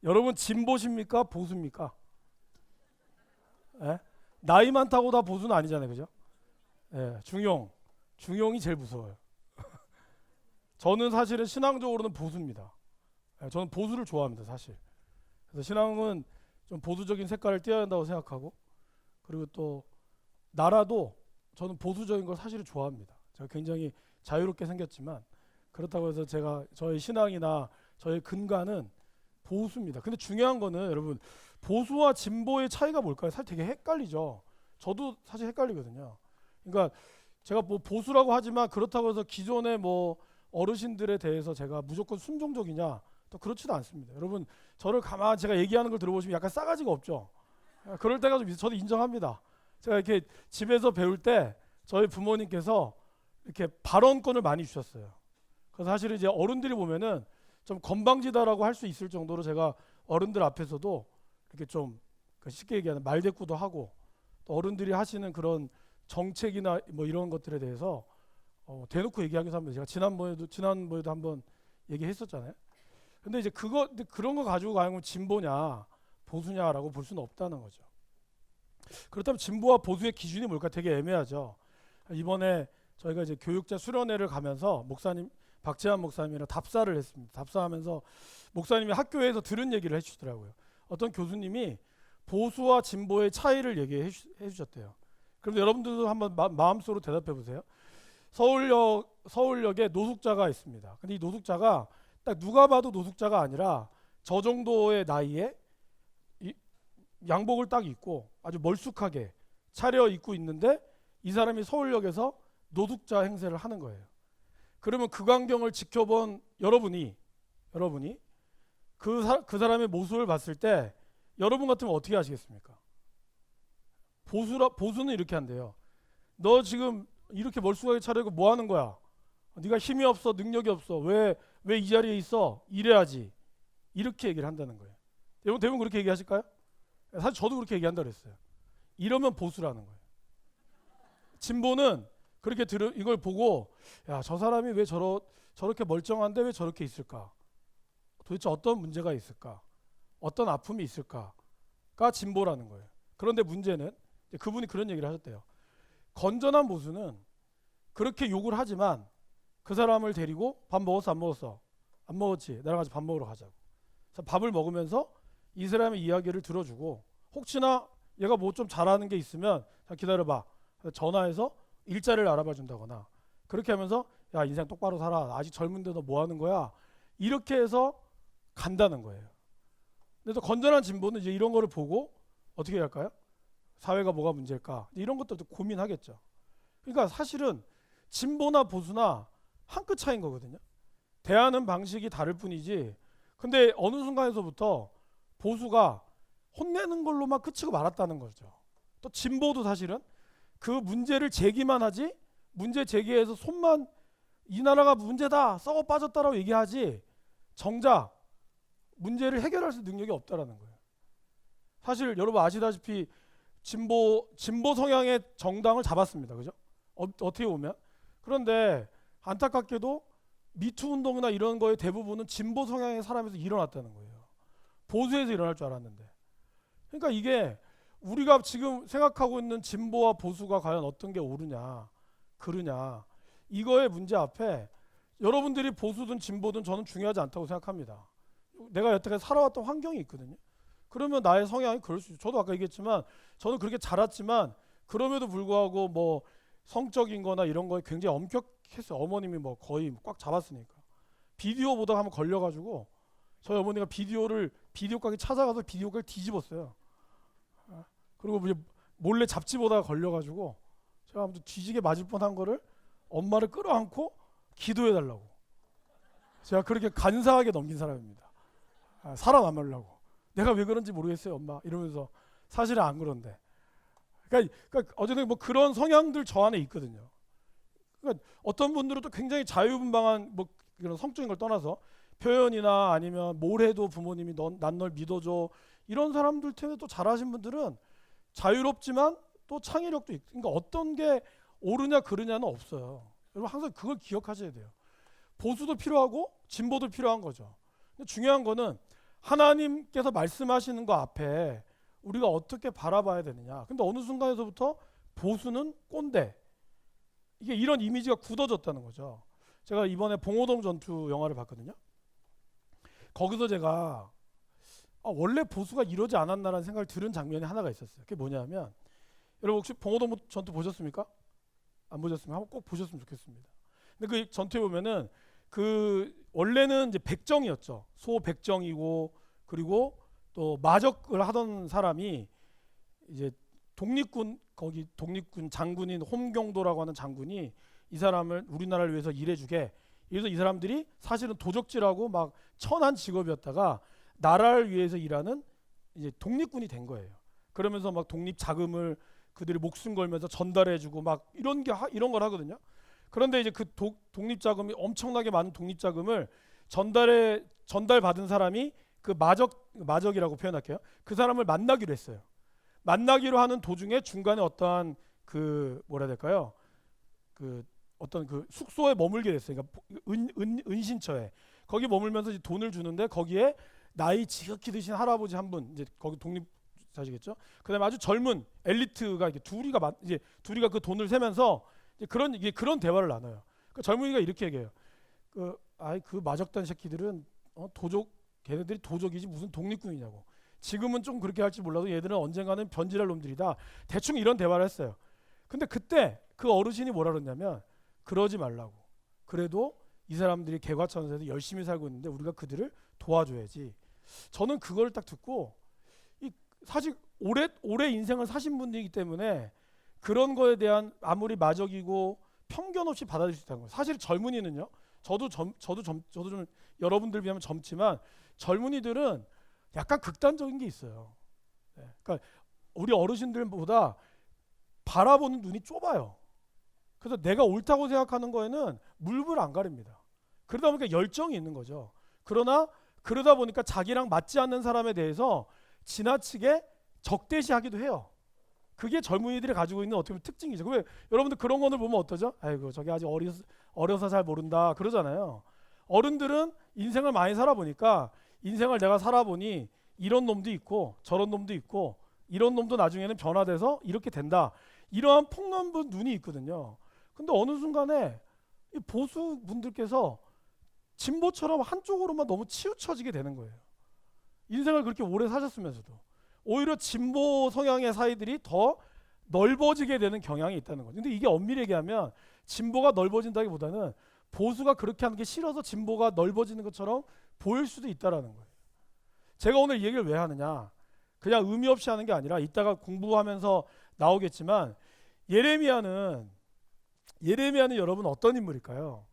여러분 진보십니까? 보수입니까? 예? 나이 많다고 다 보수는 아니잖아요, 그죠? 예, 중용이 제일 무서워요. 저는 사실은 신앙적으로는 보수입니다. 예, 저는 보수를 좋아합니다, 사실. 그래서 신앙은 좀 보수적인 색깔을 띄어야 한다고 생각하고, 그리고 또 나라도 저는 보수적인 걸 사실은 좋아합니다. 제가 굉장히 자유롭게 생겼지만 그렇다고 해서 제가 저의 신앙이나 저의 근간은 보수입니다. 근데 중요한 거는 여러분 보수와 진보의 차이가 뭘까요? 사실 되게 헷갈리죠. 저도 사실 헷갈리거든요. 그러니까 제가 뭐 보수라고 하지만 그렇다고 해서 기존의 뭐 어르신들에 대해서 제가 무조건 순종적이냐? 또 그렇지도 않습니다. 여러분 저를 가만 제가 얘기하는 걸 들어보시면 약간 싸가지가 없죠. 그럴 때가 좀 저도 인정합니다. 제가 이렇게 집에서 배울 때 저희 부모님께서 이렇게 발언권을 많이 주셨어요. 그래서 사실은 이제 어른들이 보면은 좀 건방지다라고 할 수 있을 정도로 제가 어른들 앞에서도 이렇게 좀 쉽게 얘기하는 말대꾸도 하고 또 어른들이 하시는 그런 정책이나 뭐 이런 것들에 대해서 대놓고 얘기하기도 합니다. 제가 지난번에도 한번 얘기했었잖아요. 근데 이제 그런 거 가지고 과연 진보냐 보수냐라고 볼 수는 없다는 거죠. 그렇다면 진보와 보수의 기준이 뭘까 되게 애매하죠. 이번에 저희가 이제 교육자 수련회를 가면서 목사님 박재환 목사님이랑 답사를 했습니다. 답사하면서 목사님이 학교에서 들은 얘기를 해주시더라고요. 어떤 교수님이 보수와 진보의 차이를 얘기해 주셨대요. 그럼 여러분들도 한번 마음속으로 대답해 보세요. 서울역에 노숙자가 있습니다. 근데 이 노숙자가 딱 누가 봐도 노숙자가 아니라 저 정도의 나이에 양복을 딱 입고 아주 멀쑥하게 차려 입고 있는데 이 사람이 서울역에서 노숙자 행세를 하는 거예요. 그러면 그 광경을 지켜본 여러분이 그 사람의 모습을 봤을 때 여러분 같으면 어떻게 하시겠습니까? 보수는 이렇게 한대요. 너 지금 이렇게 멀쑥하게 차려입고 뭐 하는 거야? 네가 힘이 없어, 능력이 없어. 왜 이 자리에 있어? 일해야지. 이렇게 얘기를 한다는 거예요. 여러분 대부분 그렇게 얘기하실까요? 사실 저도 그렇게 얘기한다 그랬어요. 이러면 보수라는 거예요. 진보는 그렇게 이걸 보고 야, 저 사람이 왜 저렇게 멀쩡한데 왜 저렇게 있을까? 도대체 어떤 문제가 있을까? 어떤 아픔이 있을까?가 진보라는 거예요. 그런데 문제는 그분이 그런 얘기를 하셨대요. 건전한 보수는 그렇게 욕을 하지만 그 사람을 데리고 밥 먹었어 안 먹었어? 안 먹었지. 나랑 같이 밥 먹으러 가자고. 그래서 밥을 먹으면서 이 사람의 이야기를 들어주고 혹시나 얘가 뭐 좀 잘하는 게 있으면 기다려봐. 전화해서 일자리를 알아봐 준다거나 그렇게 하면서 야 인생 똑바로 살아. 아직 젊은데 너 뭐 하는 거야? 이렇게 해서 간다는 거예요. 근데 또 건전한 진보는 이제 이런 거를 보고 어떻게 할까요? 사회가 뭐가 문제일까? 이런 것들도 고민하겠죠. 그러니까 사실은 진보나 보수나 한 끗 차이인 거거든요. 대하는 방식이 다를 뿐이지. 근데 어느 순간에서부터 보수가 혼내는 걸로만 그치고 말았다는 거죠. 또 진보도 사실은 그 문제를 제기만 하지 문제 제기해서 손만 이 나라가 문제다 썩어 빠졌다라고 얘기하지 정작 문제를 해결할 수 있는 능력이 없다라는 거예요. 사실 여러분 아시다시피 진보 성향의 정당을 잡았습니다. 그죠? 어떻게 보면 그런데 안타깝게도 미투 운동이나 이런 거의 대부분은 진보 성향의 사람에서 일어났다는 거예요. 보수에서 일어날 줄 알았는데. 그러니까 이게 우리가 지금 생각하고 있는 진보와 보수가 과연 어떤 게 옳으냐, 그르냐 이거의 문제 앞에 여러분들이 보수든 진보든 저는 중요하지 않다고 생각합니다. 내가 여태까지 살아왔던 환경이 있거든요. 그러면 나의 성향이 그럴 수 있죠. 저도 아까 얘기했지만 저는 그렇게 자랐지만 그럼에도 불구하고 뭐 성적인 거나 이런 거에 굉장히 엄격했어요. 어머님이 뭐 거의 꽉 잡았으니까. 비디오 보다가 한번 걸려가지고 저희 어머니가 비디오 가게 찾아가서 비디오 가게 뒤집었어요. 그리고 이제 몰래 잡지 보다가 걸려가지고 제가 아무튼 뒤지게 맞을 뻔한 거를 엄마를 끌어안고 기도해달라고. 제가 그렇게 간사하게 넘긴 사람입니다. 살아남으려고. 내가 왜 그런지 모르겠어요, 엄마. 이러면서 사실은 안 그런데. 그러니까 어쨌든 뭐 그런 성향들 저 안에 있거든요. 그러니까 어떤 분들은 또 굉장히 자유분방한 뭐 그런 성적인 걸 떠나서 표현이나 아니면 뭘 해도 부모님이 난 널 믿어줘 이런 사람들 때문에 또 잘하신 분들은 자유롭지만 또 창의력도 있고 그러니까 어떤 게 옳으냐 그르냐는 없어요. 여러분 항상 그걸 기억하셔야 돼요. 보수도 필요하고 진보도 필요한 거죠. 근데 중요한 거는 하나님께서 말씀하시는 거 앞에 우리가 어떻게 바라봐야 되느냐. 근데 어느 순간에서부터 보수는 꼰대. 이게 이런 이미지가 굳어졌다는 거죠. 제가 이번에 봉오동 전투 영화를 봤거든요. 거기서 제가 원래 보수가 이러지 않았나라는 생각을 들은 장면이 하나가 있었어요. 그게 뭐냐면, 여러분 혹시 봉오동 전투 보셨습니까? 안 보셨으면 한번 꼭 보셨으면 좋겠습니다. 근데 그 전투에 보면은 그 원래는 이제 백정이었죠. 소 백정이고, 그리고 또 마적을 하던 사람이 이제 독립군, 거기 독립군 장군인 홈경도라고 하는 장군이 이 사람을 우리나라를 위해서 일해주게. 그래서 이 사람들이 사실은 도적질하고 막 천한 직업이었다가 나라를 위해서 일하는 이제 독립군이 된 거예요. 그러면서 막 독립 자금을 그들이 목숨 걸면서 전달해주고 막 이런 걸 하거든요. 그런데 이제 그 독립 자금이 엄청나게 많은 독립 자금을 전달받은 사람이 그 마적이라고 표현할게요. 그 사람을 만나기로 했어요. 만나기로 하는 도중에 중간에 어떠한 그 뭐라 해야 될까요? 그 어떤 그 숙소에 머물게 됐어요. 그러니까 은신처에 거기 머물면서 이제 돈을 주는데, 거기에 나이 지극히 드신 할아버지 한 분, 이제 거기 독립사시겠죠. 그다음에 아주 젊은 엘리트가 이렇게 둘이가 그 돈을 세면서 이제 그런 대화를 나눠요. 그 젊은이가 이렇게 얘기해요. 그 마적단 새끼들은 걔네들이 도적이지 무슨 독립군이냐고. 지금은 좀 그렇게 할지 몰라도 얘들은 언젠가는 변질할 놈들이다. 대충 이런 대화를 했어요. 근데 그때 그 어르신이 뭐라 그러냐면, 그러지 말라고. 그래도 이 사람들이 개과천선에서 열심히 살고 있는데 우리가 그들을 도와줘야지. 저는 그걸 딱 듣고, 사실 오래 인생을 사신 분이기 때문에 그런 거에 대한 아무리 마적이고 편견 없이 받아들일 수 있다는 거예요. 사실 젊은이는요. 저도 좀 여러분들 비하면 젊지만 젊은이들은 약간 극단적인 게 있어요. 그러니까 우리 어르신들보다 바라보는 눈이 좁아요. 그래서 내가 옳다고 생각하는 거에는 물불 안 가립니다. 그러다 보니까 열정이 있는 거죠. 그러다 보니까 자기랑 맞지 않는 사람에 대해서 지나치게 적대시하기도 해요. 그게 젊은이들이 가지고 있는 어떻게 보면 특징이죠. 왜 여러분들 그런 거를 보면 어떠죠? 아이고 저게 아직 어려서 잘 모른다 그러잖아요. 어른들은 인생을 많이 살아보니까, 인생을 내가 살아보니 이런 놈도 있고 저런 놈도 있고, 이런 놈도 나중에는 변화돼서 이렇게 된다. 이러한 폭넓은 눈이 있거든요. 근데 어느 순간에 이 보수 분들께서 진보처럼 한쪽으로만 너무 치우쳐지게 되는 거예요. 인생을 그렇게 오래 사셨으면서도 오히려 진보 성향의 사이들이 더 넓어지게 되는 경향이 있다는 거죠. 근데 이게 엄밀히 얘기하면 진보가 넓어진다기보다는 보수가 그렇게 하는 게 싫어서 진보가 넓어지는 것처럼 보일 수도 있다라는 거예요. 제가 오늘 이 얘기를 왜 하느냐? 그냥 의미 없이 하는 게 아니라 이따가 공부하면서 나오겠지만, 예레미야는 여러분 어떤 인물일까요?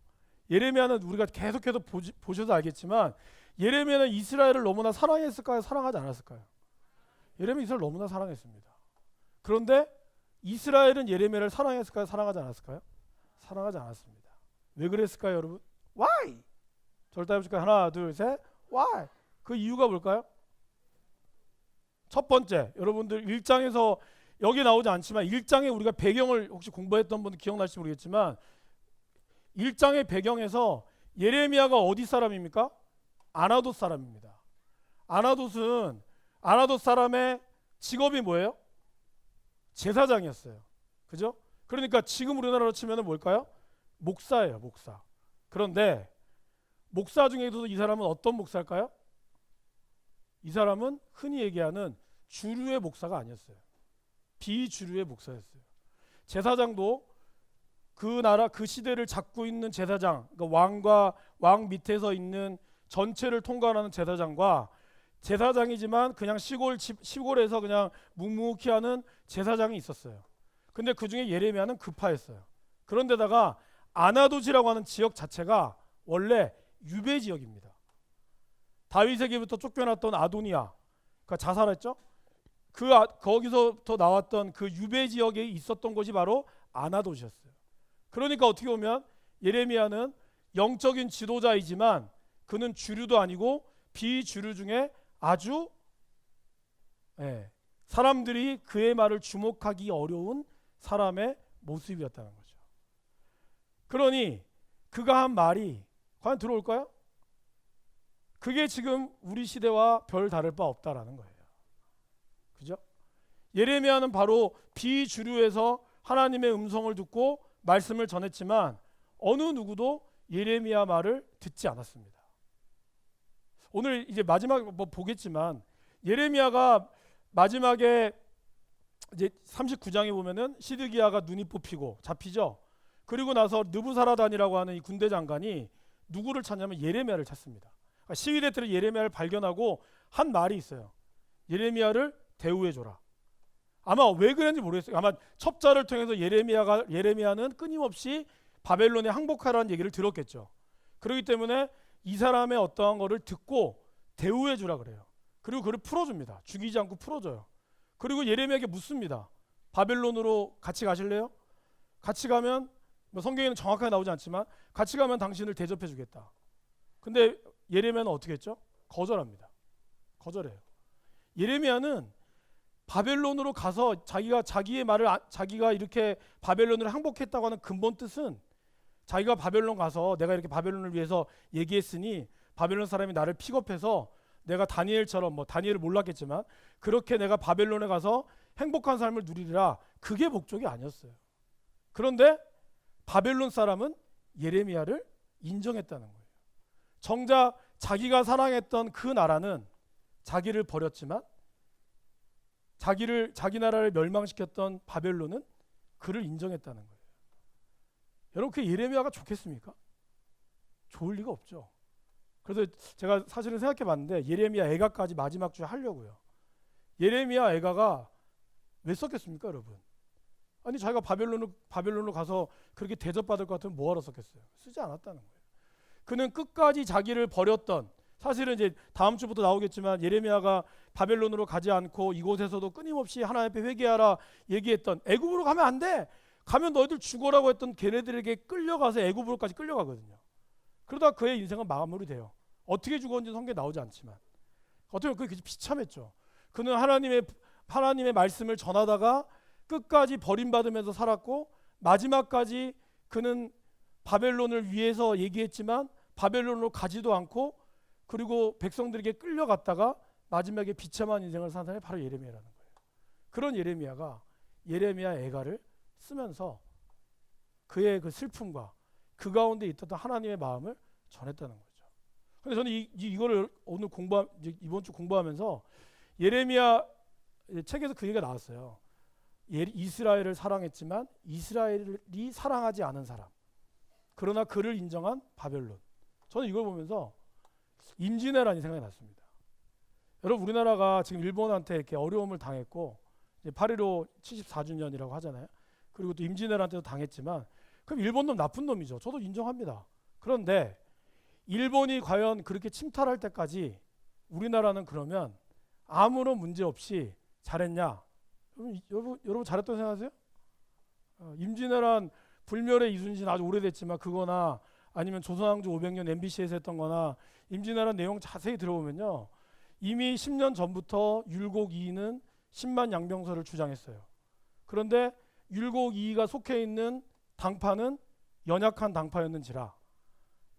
예레미야는 우리가 계속해서 보셔서 알겠지만, 예레미야는 이스라엘을 너무나 사랑했을까요? 사랑하지 않았을까요? 예레미야 이스라엘 너무나 사랑했습니다. 그런데 이스라엘은 예레미야를 사랑했을까요? 사랑하지 않았을까요? 사랑하지 않았습니다. 왜 그랬을까요, 여러분? Why? 저를 따라해볼까요? 하나, 둘, 셋. Why? 그 이유가 뭘까요? 첫 번째, 여러분들 1장에서 여기 나오지 않지만 1장에 우리가 배경을 혹시 공부했던 분들 기억나실지 모르겠지만, 1장의 배경에서 예레미야가 어디 사람입니까? 아나돗 사람입니다. 아나돗 사람의 직업이 뭐예요? 제사장이었어요. 그죠? 그러니까 지금 우리나라로 치면 뭘까요? 목사예요, 목사. 그런데 목사 중에서도 이 사람은 어떤 목사일까요? 이 사람은 흔히 얘기하는 주류의 목사가 아니었어요. 비주류의 목사였어요. 제사장도 그 나라 그 시대를 잡고 있는 제사장, 그러니까 왕 밑에서 있는 전체를 통과하는 제사장과, 제사장이지만 그냥 시골에서 그냥 묵묵히 하는 제사장이 있었어요. 근데 그 중에 예레미야는 급파였어요. 그런데다가 아나돗이라고 하는 지역 자체가 원래 유배 지역입니다. 다윗에게부터 쫓겨났던 아도니아, 그러니까 자살했죠. 거기서부터 나왔던 그 유배 지역에 있었던 곳이 바로 아나돗이었어요. 그러니까 어떻게 보면 예레미야는 영적인 지도자이지만 그는 주류도 아니고 비주류 중에 아주 사람들이 그의 말을 주목하기 어려운 사람의 모습이었다는 거죠. 그러니 그가 한 말이 과연 들어올까요? 그게 지금 우리 시대와 별 다를 바 없다라는 거예요. 그죠? 예레미야는 바로 비주류에서 하나님의 음성을 듣고 말씀을 전했지만 어느 누구도 예레미야 말을 듣지 않았습니다. 오늘 이제 마지막 보겠지만 예레미야가 마지막에 이제 39장에 보면은 시드기야가 눈이 뽑히고 잡히죠. 그리고 나서 느부사라단이라고 하는 이 군대 장관이 누구를 찾냐면 예레미야를 찾습니다. 그러니까 시위대 때 예레미야를 발견하고 한 말이 있어요. 예레미야를 대우해 줘라. 아마 왜 그랬는지 모르겠어요. 아마 첩자를 통해서 예레미야는 끊임없이 바벨론에 항복하라는 얘기를 들었겠죠. 그렇기 때문에 이 사람의 어떠한 거를 듣고 대우해 주라 그래요. 그리고 그를 풀어줍니다. 죽이지 않고 풀어줘요. 그리고 예레미야에게 묻습니다. 바벨론으로 같이 가실래요? 같이 가면 뭐 성경에는 정확하게 나오지 않지만 같이 가면 당신을 대접해 주겠다. 근데 예레미야는 어떻게 했죠? 거절합니다. 거절해요. 예레미야는 바벨론으로 가서 자기의 말을 자기가 이렇게 바벨론을 항복했다고 하는 근본 뜻은 자기가 바벨론 가서 내가 이렇게 바벨론을 위해서 얘기했으니 바벨론 사람이 나를 픽업해서 내가 다니엘처럼 뭐 다니엘을 몰랐겠지만 그렇게 내가 바벨론에 가서 행복한 삶을 누리리라, 그게 목적이 아니었어요. 그런데 바벨론 사람은 예레미야를 인정했다는 거예요. 정작 자기가 사랑했던 그 나라는 자기를 버렸지만 자기 나라를 멸망시켰던 바벨론은 그를 인정했다는 거예요. 여러분, 그 예레미야가 좋겠습니까? 좋을 리가 없죠. 그래서 제가 사실은 생각해 봤는데 예레미야 애가까지 마지막 주에 하려고요. 예레미야 애가가 왜 썼겠습니까, 여러분? 아니 자기가 바벨론으로 가서 그렇게 대접받을 것 같으면 뭐하러 썼겠어요? 쓰지 않았다는 거예요. 그는 끝까지 자기를 버렸던, 사실은 이제 다음 주부터 나오겠지만 예레미야가 바벨론으로 가지 않고 이곳에서도 끊임없이 하나님 앞에 회개하라 얘기했던, 애굽으로 가면 안 돼, 가면 너희들 죽어라고 했던 걔네들에게 끌려가서 애굽으로까지 끌려가거든요. 그러다 그의 인생은 마무리돼요. 어떻게 죽었는지 성경에 나오지 않지만 어떻게 그게 비참했죠. 그는 하나님의 말씀을 전하다가 끝까지 버림받으면서 살았고 마지막까지 그는 바벨론을 위해서 얘기했지만 바벨론으로 가지도 않고 그리고 백성들에게 끌려갔다가 마지막에 비참한 인생을 산 사람이 바로 예레미야라는 거예요. 그런 예레미야가 예레미야 애가를 쓰면서 그의 그 슬픔과 그 가운데 있었던 하나님의 마음을 전했다는 거죠. 근데 저는 이거를 오늘 이번 주 공부하면서 예레미야 책에서 그 얘기가 나왔어요. 이스라엘을 사랑했지만 이스라엘이 사랑하지 않은 사람, 그러나 그를 인정한 바벨론. 저는 이걸 보면서 임진왜란이 생각이 났습니다. 여러분, 우리나라가 지금 일본한테 이렇게 어려움을 당했고 8.15 74주년이라고 하잖아요. 그리고 또 임진왜란 때도 당했지만 그럼 일본 놈 나쁜 놈이죠. 저도 인정합니다. 그런데 일본이 과연 그렇게 침탈할 때까지 우리나라는 그러면 아무런 문제 없이 잘했냐? 여러분 잘했다고 생각하세요? 임진왜란 불멸의 이순신 아주 오래됐지만 그거나 아니면 조선왕조 500년 MBC에서 했던 거나 임진왜란 내용 자세히 들어보면요, 이미 10년 전부터 율곡 이이는 10만 양병설을 주장했어요. 그런데 율곡 이이가 속해 있는 당파는 연약한 당파였는지라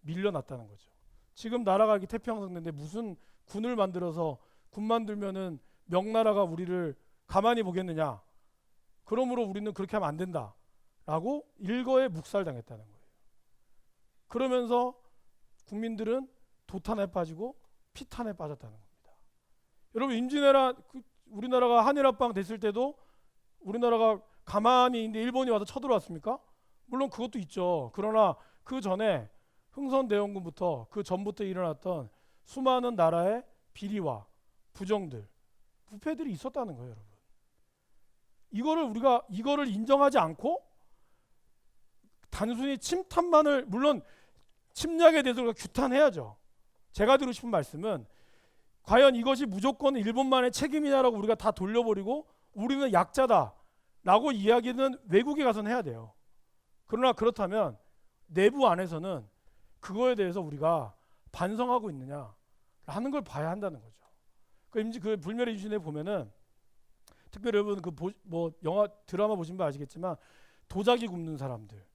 밀려났다는 거죠. 지금 나라가 이렇게 태평양성인데 무슨 군을 만들어서 군 만들면은 명나라가 우리를 가만히 보겠느냐? 그러므로 우리는 그렇게 하면 안 된다라고 일거에 묵살당했다는 거예요. 그러면서 국민들은 도탄에 빠지고 피탄에 빠졌다는 겁니다. 여러분, 임진왜란 우리나라가 한일합방 됐을 때도 우리나라가 가만히 있는데 일본이 와서 쳐들어왔습니까? 물론 그것도 있죠. 그러나 그 전에 흥선대원군부터 그 전부터 일어났던 수많은 나라의 비리와 부정들, 부패들이 있었다는 거예요, 여러분. 이거를 인정하지 않고 단순히 침탈만을, 물론 침략에 대해서 우리가 규탄해야죠. 제가 드리고 싶은 말씀은 과연 이것이 무조건 일본만의 책임이냐라고 우리가 다 돌려버리고 우리는 약자다라고 이야기는 외국에 가서는 해야 돼요. 그러나 그렇다면 내부 안에서는 그거에 대해서 우리가 반성하고 있느냐라는 걸 봐야 한다는 거죠. 그 불멸의 이순신에 보면은 특별히 여러분 뭐 영화 드라마 보신 분 아시겠지만 도자기 굽는 사람들,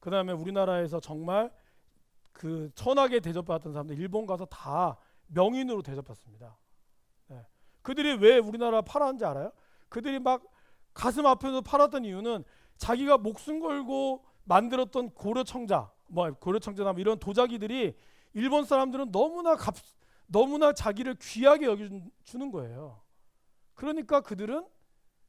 그다음에 우리나라에서 정말 그 천하게 대접받았던 사람들 일본 가서 다 명인으로 대접받습니다. 네. 그들이 왜 우리나라 팔았는지 알아요? 그들이 막 가슴 아파서 팔았던 이유는 자기가 목숨 걸고 만들었던 고려청자, 뭐 고려청자나 뭐 이런 도자기들이 일본 사람들은 너무나 자기를 귀하게 여겨주는 거예요. 그러니까 그들은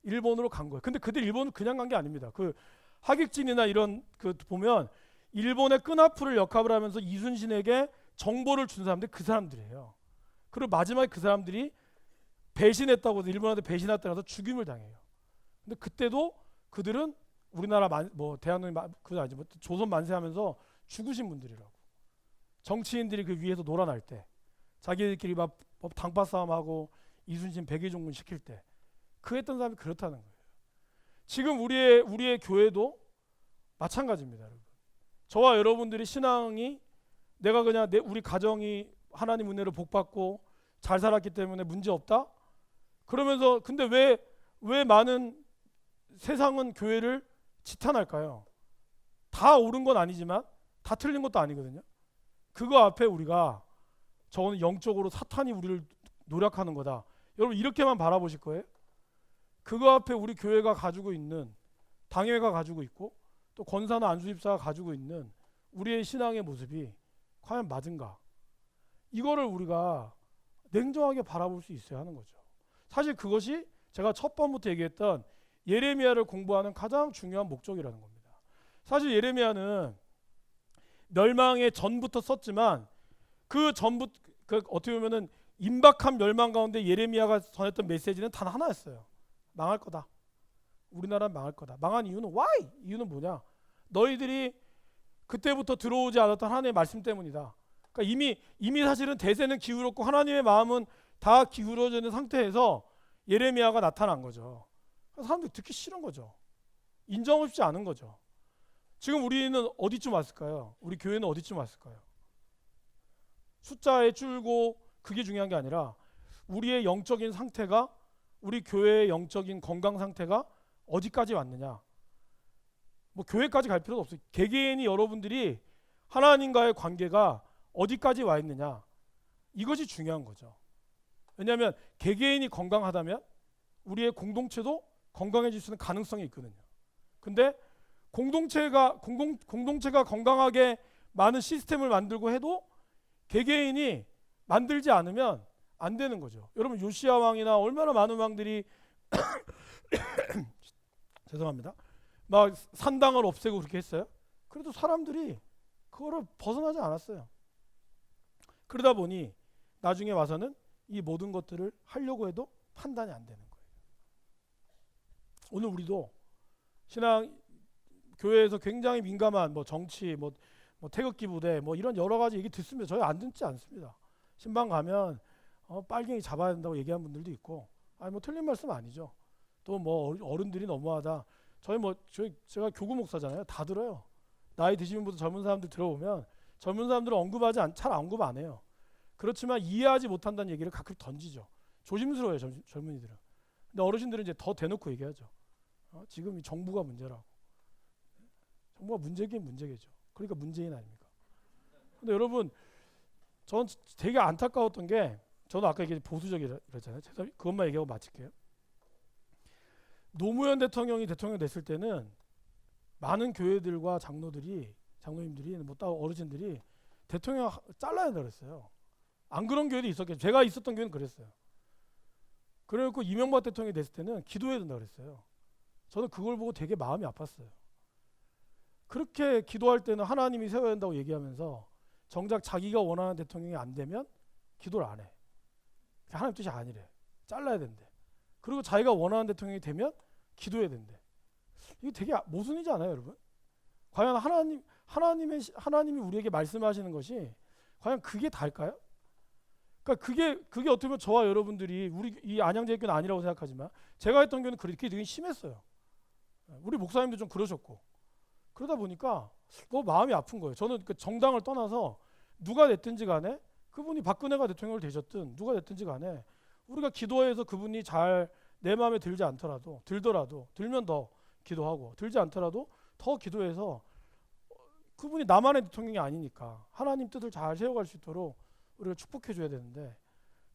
일본으로 간 거예요. 근데 그들 일본을 그냥 간 게 아닙니다. 그 하객진이나 이런 그 보면 일본의 끈앞풀을 역할을 하면서 이순신에게 정보를 준 사람들이 그 사람들이에요. 그리고 마지막에 그 사람들이 배신했다고 해서 일본한테 배신했다고 해서 죽임을 당해요. 근데 그때도 그들은 우리나라 뭐 대한민국 그건 아니지 뭐 조선 만세하면서 죽으신 분들이라고. 정치인들이 그 위에서 놀아날 때 자기들끼리 막 당파 싸움하고 이순신 백의종군 시킬 때 그 했던 사람이 그렇다는 거예요. 지금 우리의 교회도 마찬가지입니다, 여러분. 저와 여러분들이 신앙이 내가 그냥 우리 가정이 하나님 은혜로 복받고 잘 살았기 때문에 문제 없다? 그러면서 근데 왜 많은 세상은 교회를 지탄할까요? 다 옳은 건 아니지만 다 틀린 것도 아니거든요. 그거 앞에 우리가 저는 영적으로 사탄이 우리를 노력하는 거다. 여러분 이렇게만 바라보실 거예요? 그거 앞에 우리 교회가 가지고 있는 당회가 가지고 있고 또 권사나 안수집사가 가지고 있는 우리의 신앙의 모습이 과연 맞은가? 이거를 우리가 냉정하게 바라볼 수 있어야 하는 거죠. 사실 그것이 제가 첫 번부터 얘기했던 예레미야를 공부하는 가장 중요한 목적이라는 겁니다. 사실 예레미야는 멸망의 전부터 썼지만 그 전부터 어떻게 보면은 임박한 멸망 가운데 예레미야가 전했던 메시지는 단 하나였어요. 망할 거다. 우리나라는 망할 거다. 망한 이유는 why? 이유는 뭐냐? 너희들이 그때부터 들어오지 않았던 하나님의 말씀 때문이다. 그러니까 이미 사실은 대세는 기울었고 하나님의 마음은 다 기울어져 있는 상태에서 예레미야가 나타난 거죠. 사람들이 듣기 싫은 거죠. 인정 없지 않은 거죠. 지금 우리는 어디쯤 왔을까요? 우리 교회는 어디쯤 왔을까요? 숫자에 줄고 그게 중요한 게 아니라 우리의 영적인 상태가 우리 교회의 영적인 건강 상태가 어디까지 왔느냐. 뭐 교회까지 갈 필요도 없어요. 개개인이 여러분들이 하나님과의 관계가 어디까지 와 있느냐. 이것이 중요한 거죠. 왜냐하면 개개인이 건강하다면 우리의 공동체도 건강해질 수 있는 가능성이 있거든요. 근데 공동체가 건강하게 많은 시스템을 만들고 해도 개개인이 만들지 않으면 안 되는 거죠. 여러분 요시야 왕이나 얼마나 많은 왕들이 죄송합니다. 막 산당을 없애고 그렇게 했어요. 그래도 사람들이 그거를 벗어나지 않았어요. 그러다 보니 나중에 와서는 이 모든 것들을 하려고 해도 판단이 안 되는 거예요. 오늘 우리도 신앙 교회에서 굉장히 민감한 뭐 정치, 뭐 태극기 부대, 뭐 이런 여러 가지 얘기 듣습니다. 저희 안 듣지 않습니다. 신방 가면 빨갱이 잡아야 된다고 얘기하는 분들도 있고, 아니 뭐 틀린 말씀 아니죠. 또 뭐 어른들이 너무하다. 제가 교구 목사잖아요. 다 들어요. 나이 드시는 분들 젊은 사람들 들어보면 젊은 사람들은 잘 언급 안 해요. 그렇지만 이해하지 못한다는 얘기를 가끔 던지죠. 조심스러워요, 젊은이들은. 근데 어르신들은 이제 더 대놓고 얘기하죠. 지금 이 정부가 문제라고. 정부가 문제긴 문제겠죠. 그러니까 문재인 아닙니까? 근데 여러분, 전 되게 안타까웠던 게, 저는 아까 얘기 보수적이라 그랬잖아요. 그것만 얘기하고 마칠게요. 노무현 대통령이 대통령 됐을 때는 많은 교회들과 장로님들이 뭐 어르신들이 대통령 잘라야 된다고 그랬어요. 안 그런 교회도 있었겠죠. 제가 있었던 교회는 그랬어요. 그래갖고 이명박 대통령이 됐을 때는 기도해야 된다고 그랬어요. 저는 그걸 보고 되게 마음이 아팠어요. 그렇게 기도할 때는 하나님이 세워야 된다고 얘기하면서 정작 자기가 원하는 대통령이 안 되면 기도를 안 해. 하나님 뜻이 아니래. 잘라야 된대. 그리고 자기가 원하는 대통령이 되면 기도해야 된대. 이게 되게 모순이지 않아요, 여러분? 과연 하나님이 우리에게 말씀하시는 것이 과연 그게 다일까요? 그러니까 그게 어떻게 보면 저와 여러분들이 우리 이 안양제교는 아니라고 생각하지만 제가 했던 교는 그렇게 되게 심했어요. 우리 목사님도 좀 그러셨고, 그러다 보니까 너무 마음이 아픈 거예요. 저는 그 정당을 떠나서 누가 됐든지 간에 그분이 박근혜가 대통령을 되셨든 누가 됐든지 간에 우리가 기도해서 그분이 잘 내 마음에 들면 더 기도하고, 들지 않더라도 더 기도해서 그분이 나만의 대통령이 아니니까 하나님 뜻을 잘 세워갈 수 있도록 우리가 축복해 줘야 되는데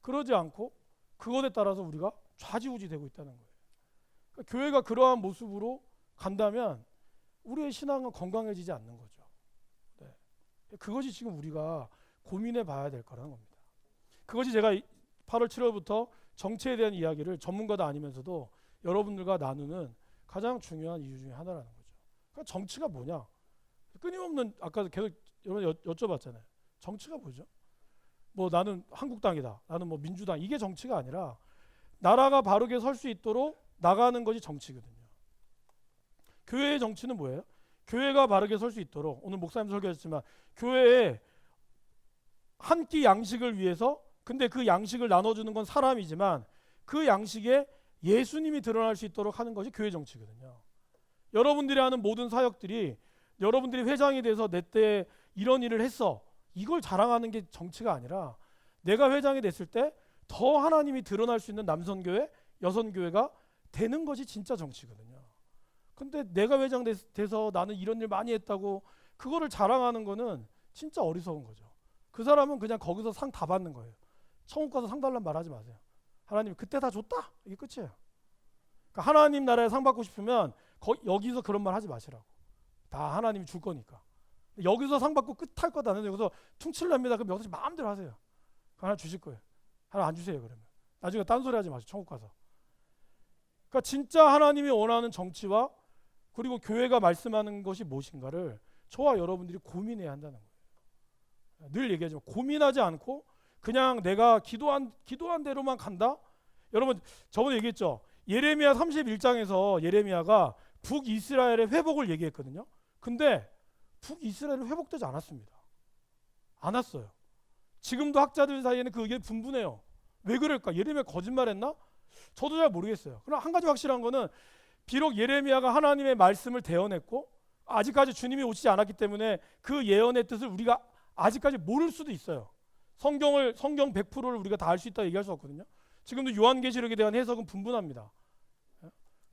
그러지 않고 그것에 따라서 우리가 좌지우지 되고 있다는 거예요. 그러니까 교회가 그러한 모습으로 간다면 우리의 신앙은 건강해지지 않는 거죠. 네. 그것이 지금 우리가 고민해 봐야 될 거라는 겁니다. 그것이 제가 8월 7월부터 정치에 대한 이야기를 전문가도 아니면서도 여러분들과 나누는 가장 중요한 이유 중에 하나라는 거죠. 그러니까 정치가 뭐냐? 끊임없는 아까 계속 여러분 여쭤봤잖아요. 정치가 뭐죠? 뭐 나는 한국당이다. 나는 뭐 민주당. 이게 정치가 아니라 나라가 바르게 설 수 있도록 나가는 것이 정치거든요. 교회의 정치는 뭐예요? 교회가 바르게 설 수 있도록 오늘 목사님 설교하셨지만 교회에 한 끼 양식을 위해서 근데 그 양식을 나눠주는 건 사람이지만 그 양식에 예수님이 드러날 수 있도록 하는 것이 교회 정치거든요. 여러분들이 하는 모든 사역들이 여러분들이 회장이 돼서 내 때 이런 일을 했어. 이걸 자랑하는 게 정치가 아니라 내가 회장이 됐을 때 더 하나님이 드러날 수 있는 남선교회, 여선교회가 되는 것이 진짜 정치거든요. 근데 내가 회장 돼서 나는 이런 일 많이 했다고 그거를 자랑하는 거는 진짜 어리석은 거죠. 그 사람은 그냥 거기서 상 다 받는 거예요. 천국 가서 상 달라는 말 하지 마세요. 하나님 그때 다 줬다? 이게 끝이에요. 그러니까 하나님 나라에 상 받고 싶으면 여기서 그런 말 하지 마시라고. 다 하나님이 줄 거니까. 여기서 상 받고 끝할 거다. 여기서 퉁칠랍니다. 그럼 여기서 마음대로 하세요. 하나 주실 거예요. 하나 안 주세요. 그러면 나중에 딴소리 하지 마세요. 천국 가서. 그러니까 진짜 하나님이 원하는 정치와 그리고 교회가 말씀하는 것이 무엇인가를 저와 여러분들이 고민해야 한다는 거예요. 늘 얘기하지만 고민하지 않고 그냥 내가 기도한 대로만 간다? 여러분 저번에 얘기했죠. 예레미야 31장에서 예레미야가 북이스라엘의 회복을 얘기했거든요. 근데 북이스라엘은 회복되지 않았습니다. 안 왔어요. 지금도 학자들 사이에는 그 의견이 분분해요. 왜 그럴까? 예레미야 거짓말했나? 저도 잘 모르겠어요. 그러나 한 가지 확실한 거는 비록 예레미야가 하나님의 말씀을 대언했고 아직까지 주님이 오시지 않았기 때문에 그 예언의 뜻을 우리가 아직까지 모를 수도 있어요. 성경 100%를 우리가 다 알 수 있다 얘기할 수 없거든요. 지금도 요한계시록에 대한 해석은 분분합니다.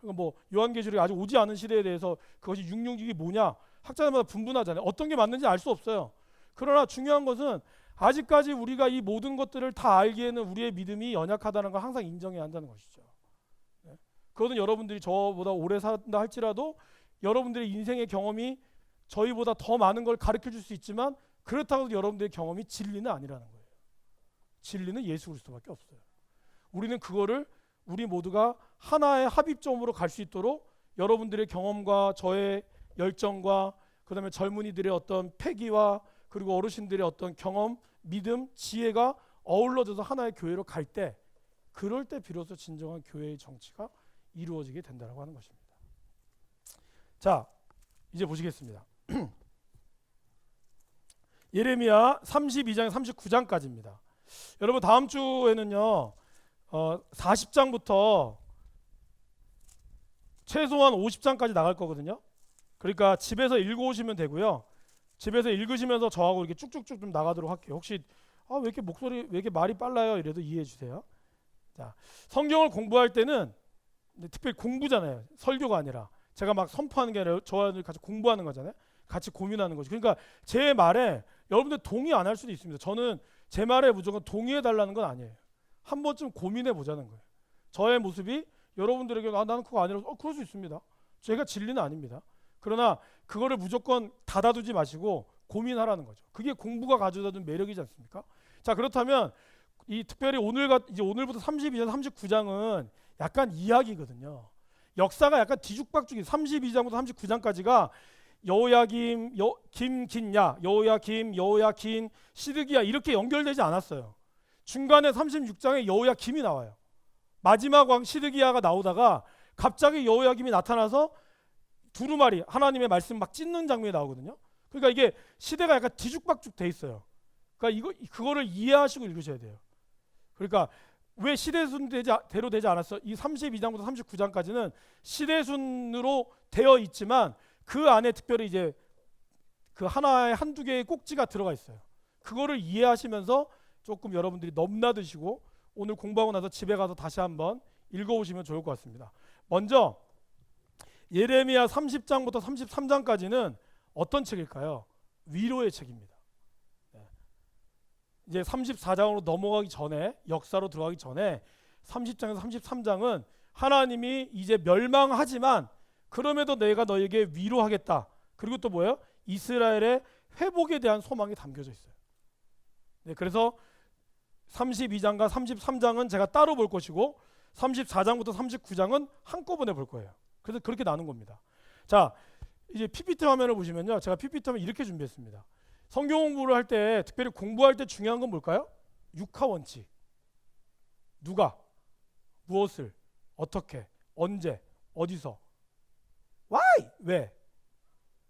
그러니까 뭐 요한계시록이 아직 오지 않은 시대에 대해서 그것이 666이 뭐냐 학자들마다 분분하잖아요. 어떤 게 맞는지 알 수 없어요. 그러나 중요한 것은 아직까지 우리가 이 모든 것들을 다 알기에는 우리의 믿음이 연약하다는 걸 항상 인정해야 한다는 것이죠. 그것은 여러분들이 저보다 오래 산다 할지라도 여러분들의 인생의 경험이 저희보다 더 많은 걸 가르쳐 줄 수 있지만 그렇다고 해도 여러분들의 경험이 진리는 아니라는 거예요. 진리는 예수 그리스도밖에 없어요. 우리는 그거를 우리 모두가 하나의 합입점으로 갈 수 있도록 여러분들의 경험과 저의 열정과 그 다음에 젊은이들의 어떤 패기와 그리고 어르신들의 어떤 경험, 믿음, 지혜가 어우러져서 하나의 교회로 갈 때 그럴 때 비로소 진정한 교회의 정치가 이루어지게 된다고 하는 것입니다. 자, 이제 보시겠습니다. 예레미야 32장 39장까지입니다. 여러분 다음 주에는요 40장부터 최소한 50장까지 나갈 거거든요. 그러니까 집에서 읽어오시면 되고요. 집에서 읽으시면서 저하고 이렇게 쭉쭉쭉 좀 나가도록 할게요. 혹시 왜 이렇게 왜 이렇게 말이 빨라요? 이래도 이해해 주세요. 자, 성경을 공부할 때는 특별히 공부잖아요. 설교가 아니라 제가 막 선포하는 게 아니라 저와 같이 공부하는 거잖아요. 같이 고민하는 거죠. 그러니까 제 말에 여러분들 동의 안 할 수도 있습니다. 저는 제 말에 무조건 동의해 달라는 건 아니에요. 한 번쯤 고민해 보자는 거예요. 저의 모습이 여러분들에게 나는 그거 아니라서 그럴 수 있습니다. 제가 진리는 아닙니다. 그러나 그거를 무조건 닫아두지 마시고 고민하라는 거죠. 그게 공부가 가져다 준 매력이지 않습니까? 자, 그렇다면 이 특별히 이제 오늘부터 32장 39장은 약간 이야기거든요. 역사가 약간 뒤죽박죽이 32장부터 39장까지가 여호야김, 김긴야, 여호야김, 시드기야 이렇게 연결되지 않았어요. 중간에 36장에 여호야김이 나와요. 마지막 왕 시드기야가 나오다가 갑자기 여호야김이 나타나서 두루마리 하나님의 말씀 막 찢는 장면이 나오거든요. 그러니까 이게 시대가 약간 뒤죽박죽 돼 있어요. 그러니까 그거를 이해하시고 읽으셔야 돼요. 그러니까 왜 시대순대로 되지 않았어? 이 32장부터 39장까지는 시대순으로 되어 있지만 그 안에 특별히 이제 그 하나의 한두 개의 꼭지가 들어가 있어요. 그거를 이해하시면서 조금 여러분들이 넘나드시고 오늘 공부하고 나서 집에 가서 다시 한번 읽어보시면 좋을 것 같습니다. 먼저 예레미야 30장부터 33장까지는 어떤 책일까요? 위로의 책입니다. 이제 34장으로 넘어가기 전에, 역사로 들어가기 전에 30장에서 33장은 하나님이 이제 멸망하지만 그럼에도 내가 너에게 위로하겠다. 그리고 또 뭐예요? 이스라엘의 회복에 대한 소망이 담겨져 있어요. 네, 그래서 32장과 33장은 제가 따로 볼 것이고 34장부터 39장은 한꺼번에 볼 거예요. 그래서 그렇게 나눈 겁니다. 자, 이제 PPT 화면을 보시면요. 제가 PPT 화면 이렇게 준비했습니다. 성경 공부를 할 때, 특별히 공부할 때 중요한 건 뭘까요? 육하 원칙. 누가, 무엇을, 어떻게, 언제, 어디서, why, 왜.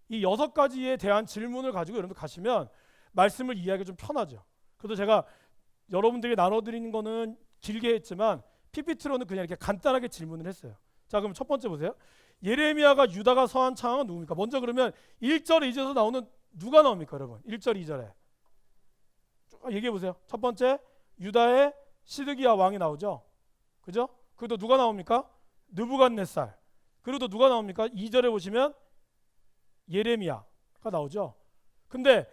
이 6가지에 대한 질문을 가지고 여러분들 가시면 말씀을 이해하기 좀 편하죠. 그래서 제가 여러분들에게 나눠드리는 거는 길게 했지만 PPT로는 그냥 이렇게 간단하게 질문을 했어요. 자, 그럼 첫 번째 보세요. 예레미야가 유다가 서한 창은 누굽니까? 먼저 그러면 1절, 2절에서 나오는 누가 나옵니까, 여러분? 1절, 2절에 얘기해 보세요. 첫 번째, 유다의 시드기야 왕이 나오죠. 그죠? 그리고 또 누가 나옵니까? 느부갓네살. 그리고 또 누가 나옵니까? 2절에 보시면 예레미야가 나오죠. 근데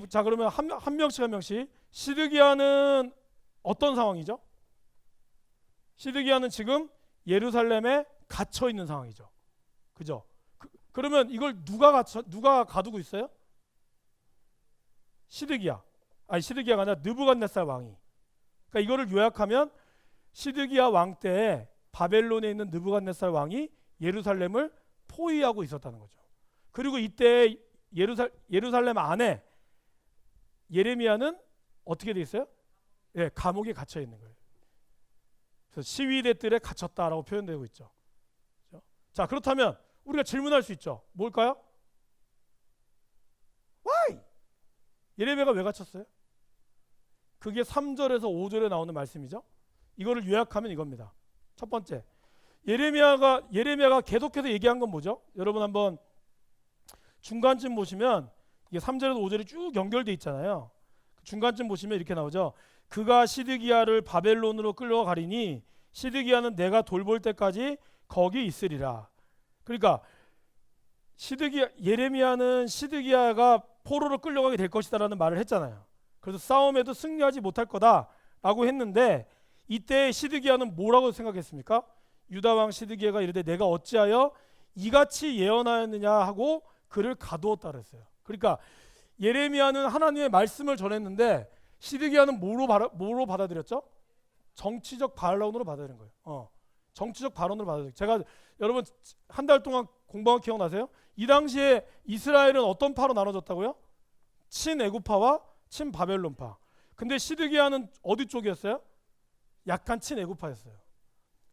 자, 그러면 한 명씩 시드기야는 어떤 상황이죠? 시드기야는 지금 예루살렘에 갇혀 있는 상황이죠. 그죠? 그러면 이걸 누가 가두고 있어요? 시드기야가 아니라 느부갓네살 왕이. 그러니까 이거를 요약하면 시드기야 왕 때에 바벨론에 있는 느부갓네살 왕이 예루살렘을 포위하고 있었다는 거죠. 그리고 이때 예루살렘 안에 예레미야는 어떻게 돼 있어요? 예, 감옥에 갇혀 있는 거예요. 그래서 시위대 뜰에 갇혔다라고 표현되고 있죠. 그렇죠? 자, 그렇다면 우리가 질문할 수 있죠. 뭘까요? Why? 예레미야가 왜 갇혔어요? 그게 3절에서 5절에 나오는 말씀이죠. 이거를 요약하면 이겁니다. 첫 번째, 예레미야가 계속해서 얘기한 건 뭐죠? 여러분 한번 중간쯤 보시면 이게 3절에서 5절이 쭉 연결돼 있잖아요. 중간쯤 보시면 이렇게 나오죠. 그가 시드기야를 바벨론으로 끌려가리니 시드기야는 내가 돌볼 때까지 거기 있으리라. 그러니까 예레미야는 시드기야가 포로로 끌려가게 될 것이다라는 말을 했잖아요. 그래서 싸움에도 승리하지 못할 거다라고 했는데 이때 시드기야는 뭐라고 생각했습니까? 유다 왕 시드기야가 이르되 내가 어찌하여 이같이 예언하였느냐 하고 그를 가두었다 그랬어요. 그러니까 예레미야는 하나님의 말씀을 전했는데 시드기야는 뭐로 받아들였죠? 정치적 반론으로 받아들인 거예요. 정치적 발언으로 받아들인 거예요. 제가 여러분 한 달 동안 공부한 거 기억나세요? 이 당시에 이스라엘은 어떤 파로 나눠졌다고요? 친애굽파와 친바벨론파. 근데 시드기야는 어디 쪽이었어요? 약간 친애굽파였어요.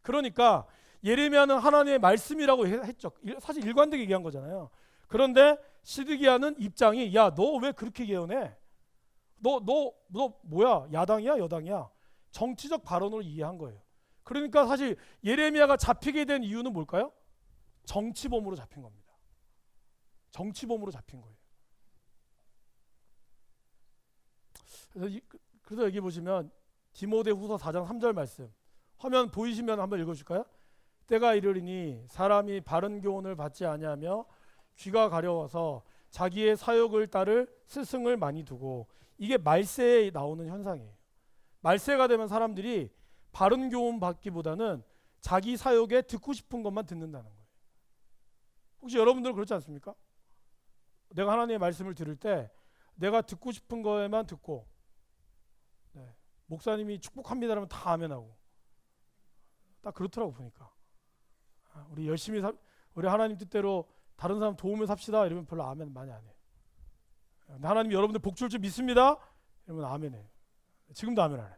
그러니까 예레미야는 하나님의 말씀이라고 했죠. 사실 일관되게 얘기한 거잖아요. 그런데 시드기야는 입장이 야, 너 왜 그렇게 예언해? 너 뭐야? 야당이야? 여당이야? 정치적 발언으로 이해한 거예요. 그러니까 사실 예레미야가 잡히게 된 이유는 뭘까요? 정치범으로 잡힌 겁니다. 정치범으로 잡힌 거예요. 그래서 여기 보시면 디모데후서 4장 3절 말씀 화면 보이시면 한번 읽어줄까요? 때가 이르리니 사람이 바른 교훈을 받지 아니하며 귀가 가려워서 자기의 사욕을 따를 스승을 많이 두고, 이게 말세에 나오는 현상이에요. 말세가 되면 사람들이 바른 교훈 받기보다는 자기 사욕에 듣고 싶은 것만 듣는다는 거예요. 혹시 여러분들 그렇지 않습니까? 내가 하나님의 말씀을 들을 때 내가 듣고 싶은 거에만 듣고, 목사님이 축복합니다라면 다 아멘하고, 딱 그렇더라고 보니까. 우리 열심히 우리 하나님 뜻대로 다른 사람 도우며 삽시다 이러면 별로 아멘 많이 안 해요. 하나님 여러분들 복 줄 줄 믿습니다 이러면 아멘해요. 지금도 아멘 안 해.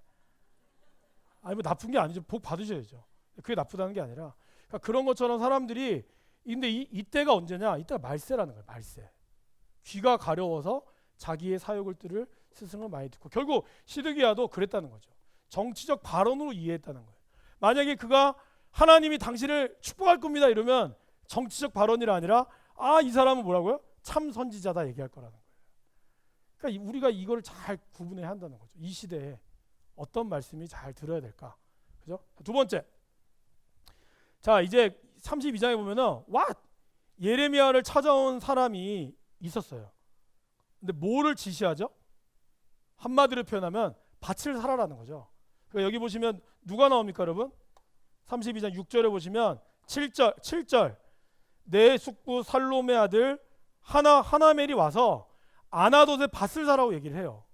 아니 뭐 나쁜 게 아니죠. 복 받으셔야죠. 그게 나쁘다는 게 아니라, 그러니까 그런 것처럼 사람들이, 근데 이때가 언제냐? 이때가 말세라는 거예요. 말세. 귀가 가려워서 자기의 사욕을 들을 스승을 많이 듣고, 결국 시드기야도 그랬다는 거죠. 정치적 발언으로 이해했다는 거예요. 만약에 그가 하나님이 당신을 축복할 겁니다 이러면 정치적 발언이 아니라 이 사람은 뭐라고요? 참 선지자다 얘기할 거라는 거예요. 그러니까 우리가 이걸 잘 구분해야 한다는 거죠. 이 시대에 어떤 말씀이 잘 들어야 될까? 그죠? 두 번째. 자, 이제 32장에 보면은 예레미야를 찾아온 사람이 있었어요. 근데 뭐를 지시하죠? 한마디로 표현하면 밭을 사라라는 거죠. 그러니까 여기 보시면 누가 나옵니까, 여러분? 32장 6절에 보시면 7절 내 숙부 살롬의 아들 하나멜이 와서 아나돗의 밭을 사라고 얘기를 해요.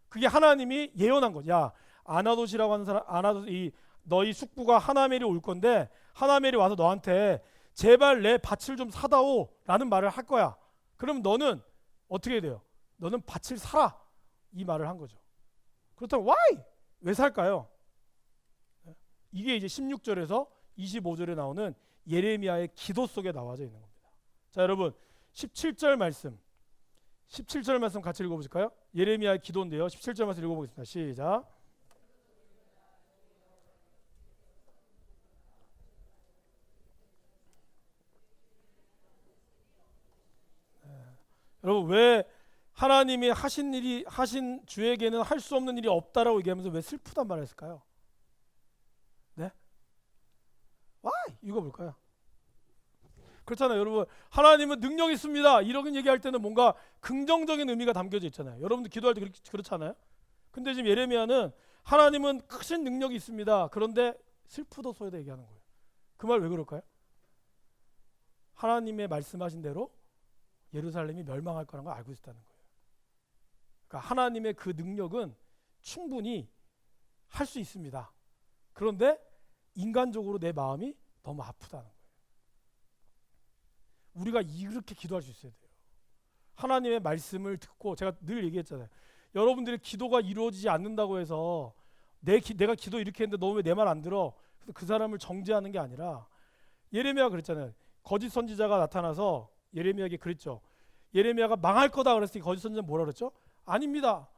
그게 하나님이 예언한 거죠. 야, 아나돗이라고 하는 사람, 너희 숙부가 하나멜이 올 건데 하나멜이 와서 너한테 제발 내 밭을 좀 사다오 라는 말을 할 거야. 그럼 너는 어떻게 돼요? 너는 밭을 사라, 이 말을 한 거죠. 그렇다면 why? 왜 살까요? 이게 이제 16절에서 25절에 나오는 예레미야의 기도 속에 나와져 있는 겁니다. 자, 여러분 17절 말씀 같이 읽어보실까요? 예레미야의 기도인데요. 17절 말씀 읽어보겠습니다. 시작. 여러분, 왜 하나님이 하신 주에게는 할 수 없는 일이 없다라고 얘기하면서 왜 슬프단 말을 했을까요? 네? Why? 이거 볼까요? 그렇잖아요, 여러분. 하나님은 능력 있습니다, 이런 얘기할 때는 뭔가 긍정적인 의미가 담겨져 있잖아요. 여러분들 기도할 때 그렇잖아요. 근데 지금 예레미야는 하나님은 크신 능력이 있습니다, 그런데 슬프도소이다 얘기하는 거예요. 그 말 왜 그럴까요? 하나님의 말씀하신 대로 예루살렘이 멸망할 거라는 걸 알고 있었다는 거예요. 그러니까 하나님의 그 능력은 충분히 할 수 있습니다. 그런데 인간적으로 내 마음이 너무 아프다는 거예요. 우리가 이렇게 기도할 수 있어야 돼요. 하나님의 말씀을 듣고, 제가 늘 얘기했잖아요. 여러분들의 기도가 이루어지지 않는다고 해서 내가 기도 이렇게 했는데 너 왜 내 말 안 들어? 그래서 그 사람을 정죄하는 게 아니라, 예레미야가 그랬잖아요. 거짓 선지자가 나타나서 예레미야에게 그랬죠. 예레미야가 망할 거다 그랬을 때 거짓 선지자는 뭐라 그랬죠? 아닙니다,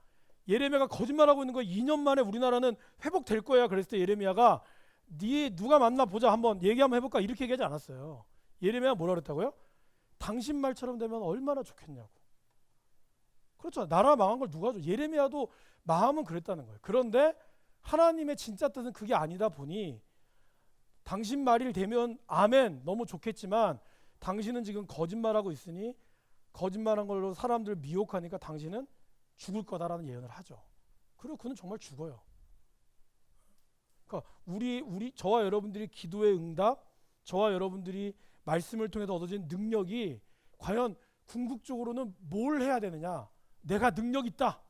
예레미야가 거짓말하고 있는 거예요. 2년 만에 우리나라는 회복될 거야. 그랬을 때 예레미야가 누가 만나 보자, 한번 얘기 한번 해볼까, 이렇게 얘기하지 않았어요. 예레미야가 뭐라 그랬다고요? 당신 말처럼 되면 얼마나 좋겠냐고. 그렇죠. 나라 망한 걸 누가 줘? 예레미야도 마음은 그랬다는 거예요. 그런데 하나님의 진짜 뜻은 그게 아니다 보니, 당신 말이 되면 아멘, 너무 좋겠지만 당신은 지금 거짓말하고 있으니 거짓말한 걸로 사람들을 미혹하니까 당신은 죽을 거다라는 예언을 하죠. 그리고 그는 정말 죽어요. 그러니까 저와 여러분들이 기도의 응답, 저와 여러분들이 말씀을 통해서 얻어진 능력이 과연 궁극적으로는 뭘 해야 되느냐? 내가 능력 있다,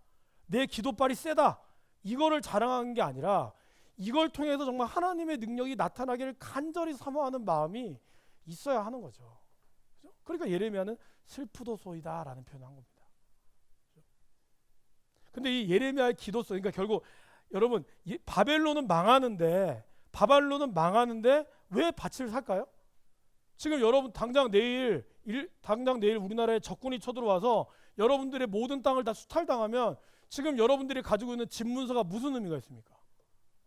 내 기도빨이 세다, 이거를 자랑하는 게 아니라 이걸 통해서 정말 하나님의 능력이 나타나기를 간절히 사모하는 마음이 있어야 하는 거죠. 그러니까 예레미야는 슬프도소이다라는 표현을 한 겁니다. 근데 이 예레미야의 기도서, 그러니까 결국 여러분, 바벨론은 망하는데 왜 밭을 살까요? 지금 여러분 당장 내일 우리나라에 적군이 쳐들어와서 여러분들의 모든 땅을 다 수탈당하면 지금 여러분들이 가지고 있는 집 문서가 무슨 의미가 있습니까?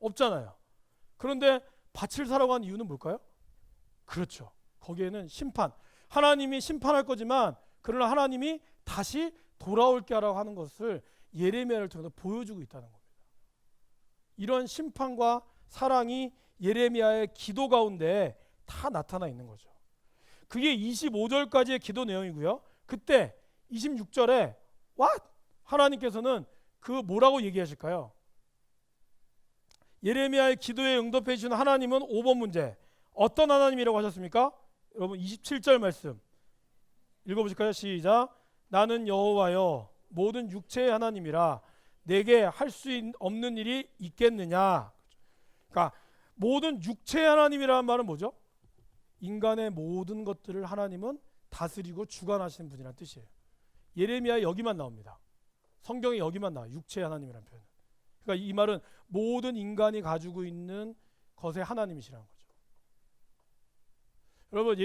없잖아요. 그런데 밭을 사라고 한 이유는 뭘까요? 그렇죠. 거기에는 하나님이 심판할 거지만 그러나 하나님이 다시 돌아올게 하라고 하는 것을 예레미야를 통해서 보여주고 있다는 겁니다. 이런 심판과 사랑이 예레미야의 기도 가운데 다 나타나 있는 거죠. 그게 25절까지의 기도 내용이고요. 그때 26절에 하나님께서는 그 뭐라고 얘기하실까요? 예레미야의 기도에 응답해 주시는 하나님은 5번 문제, 어떤 하나님이라고 하셨습니까? 여러분 27절 말씀 읽어보실까요? 시작. 나는 여호와여 모든 육체의 하나님이라 내게 할 수 없는 일이 있겠느냐. 그러니까 모든 육체의 하나님이라는 말은 뭐죠? 인간의 모든 것들을 하나님은 다스리고 주관하시는 분이라는 뜻이에요. 예레미야에 여기만 나옵니다. 성경에 여기만 나와요. 육체의 하나님이라는 표현. 그러니까 이 말은 모든 인간이 가지고 있는 것의 하나님이시라는 거죠. 여러분,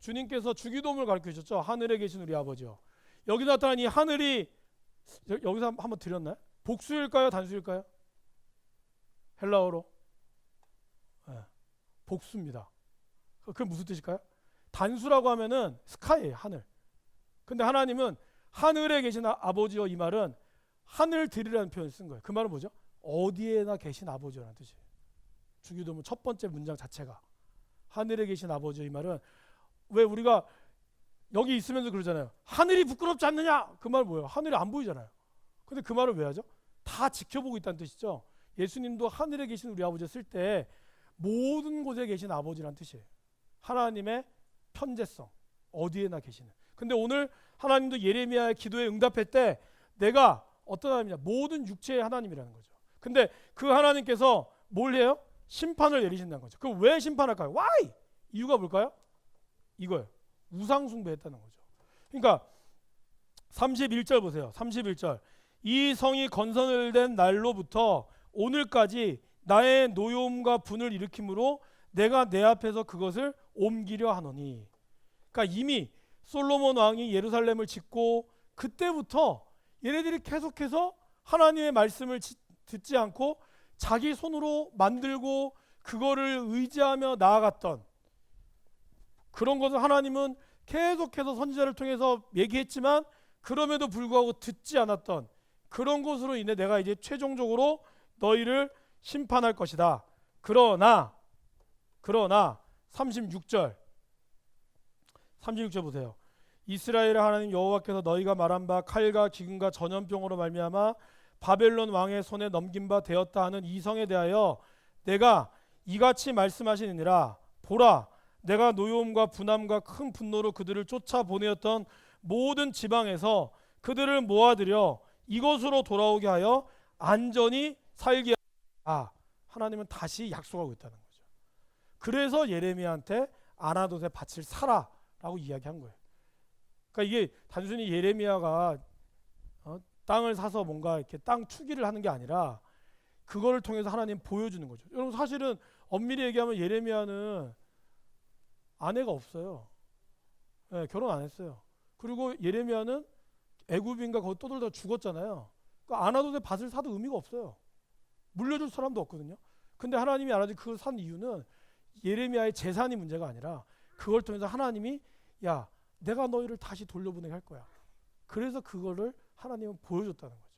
주님께서 주기도문을 가르쳐 주셨죠. 하늘에 계신 우리 아버지요. 여기 나타난 이 하늘이 여기서 한번 드렸나요? 복수일까요? 단수일까요? 헬라어로 복수입니다. 그게 무슨 뜻일까요? 단수라고 하면은 스카이예요, 하늘. 근데 하나님은 하늘에 계신 아버지요, 이 말은 하늘들이라는 표현을 쓴 거예요. 그 말은 뭐죠? 어디에나 계신 아버지라는 뜻이에요. 주기도문 첫 번째 문장 자체가 하늘에 계신 아버지요, 이 말은, 왜 우리가 여기 있으면서 그러잖아요. 하늘이 부끄럽지 않느냐? 그 말 뭐예요? 하늘이 안 보이잖아요. 근데 그 말을 왜 하죠? 다 지켜보고 있다는 뜻이죠. 예수님도 하늘에 계신 우리 아버지였을 때 모든 곳에 계신 아버지란 뜻이에요. 하나님의 편재성, 어디에나 계시는. 근데 오늘 하나님도 예레미야의 기도에 응답할 때 내가 어떤 하나님이냐, 모든 육체의 하나님이라는 거죠. 근데 그 하나님께서 뭘 해요? 심판을 내리신다는 거죠. 그럼 왜 심판할까요? Why? 이유가 뭘까요? 이거예요. 우상 숭배했다는 거죠. 그러니까 31절 보세요. 31절. 이 성이 건설된 날로부터 오늘까지 나의 노여움과 분을 일으킴으로 내가 내 앞에서 그것을 옮기려 하노니. 그러니까 이미 솔로몬 왕이 예루살렘을 짓고 그때부터 얘네들이 계속해서 하나님의 말씀을 듣지 않고 자기 손으로 만들고 그거를 의지하며 나아갔던 그런 것을 하나님은 계속해서 선지자를 통해서 얘기했지만 그럼에도 불구하고 듣지 않았던 그런 것으로 인해 내가 이제 최종적으로 너희를 심판할 것이다. 그러나 36절 보세요. 이스라엘의 하나님 여호와께서 너희가 말한 바 칼과 기근과 전염병으로 말미암아 바벨론 왕의 손에 넘긴 바 되었다 하는 이 성에 대하여 내가 이같이 말씀하시느니라. 보라, 내가 노여움과 분함과 큰 분노로 그들을 쫓아보내었던 모든 지방에서 그들을 모아들여 이곳으로 돌아오게 하여 안전히 살게 하라. 하나님은 다시 약속하고 있다는 거죠. 그래서 예레미야한테 아나돗의 밭을 사라라고 이야기한 거예요. 그러니까 이게 단순히 예레미야가 땅을 사서 뭔가 이렇게 땅 투기를 하는 게 아니라 그거를 통해서 하나님 보여주는 거죠. 여러분 사실은 엄밀히 얘기하면 예레미야는 아내가 없어요. 네, 결혼 안 했어요. 그리고 예레미야는 애굽인가 거기 떠돌다 죽었잖아요. 그러니까 아나돗의 밭을 사도 의미가 없어요. 물려줄 사람도 없거든요. 근데 하나님이 아나돗 그걸 산 이유는 예레미야의 재산이 문제가 아니라 그걸 통해서 하나님이 야 내가 너희를 다시 돌려보내게 할 거야. 그래서 그거를 하나님은 보여줬다는 거죠.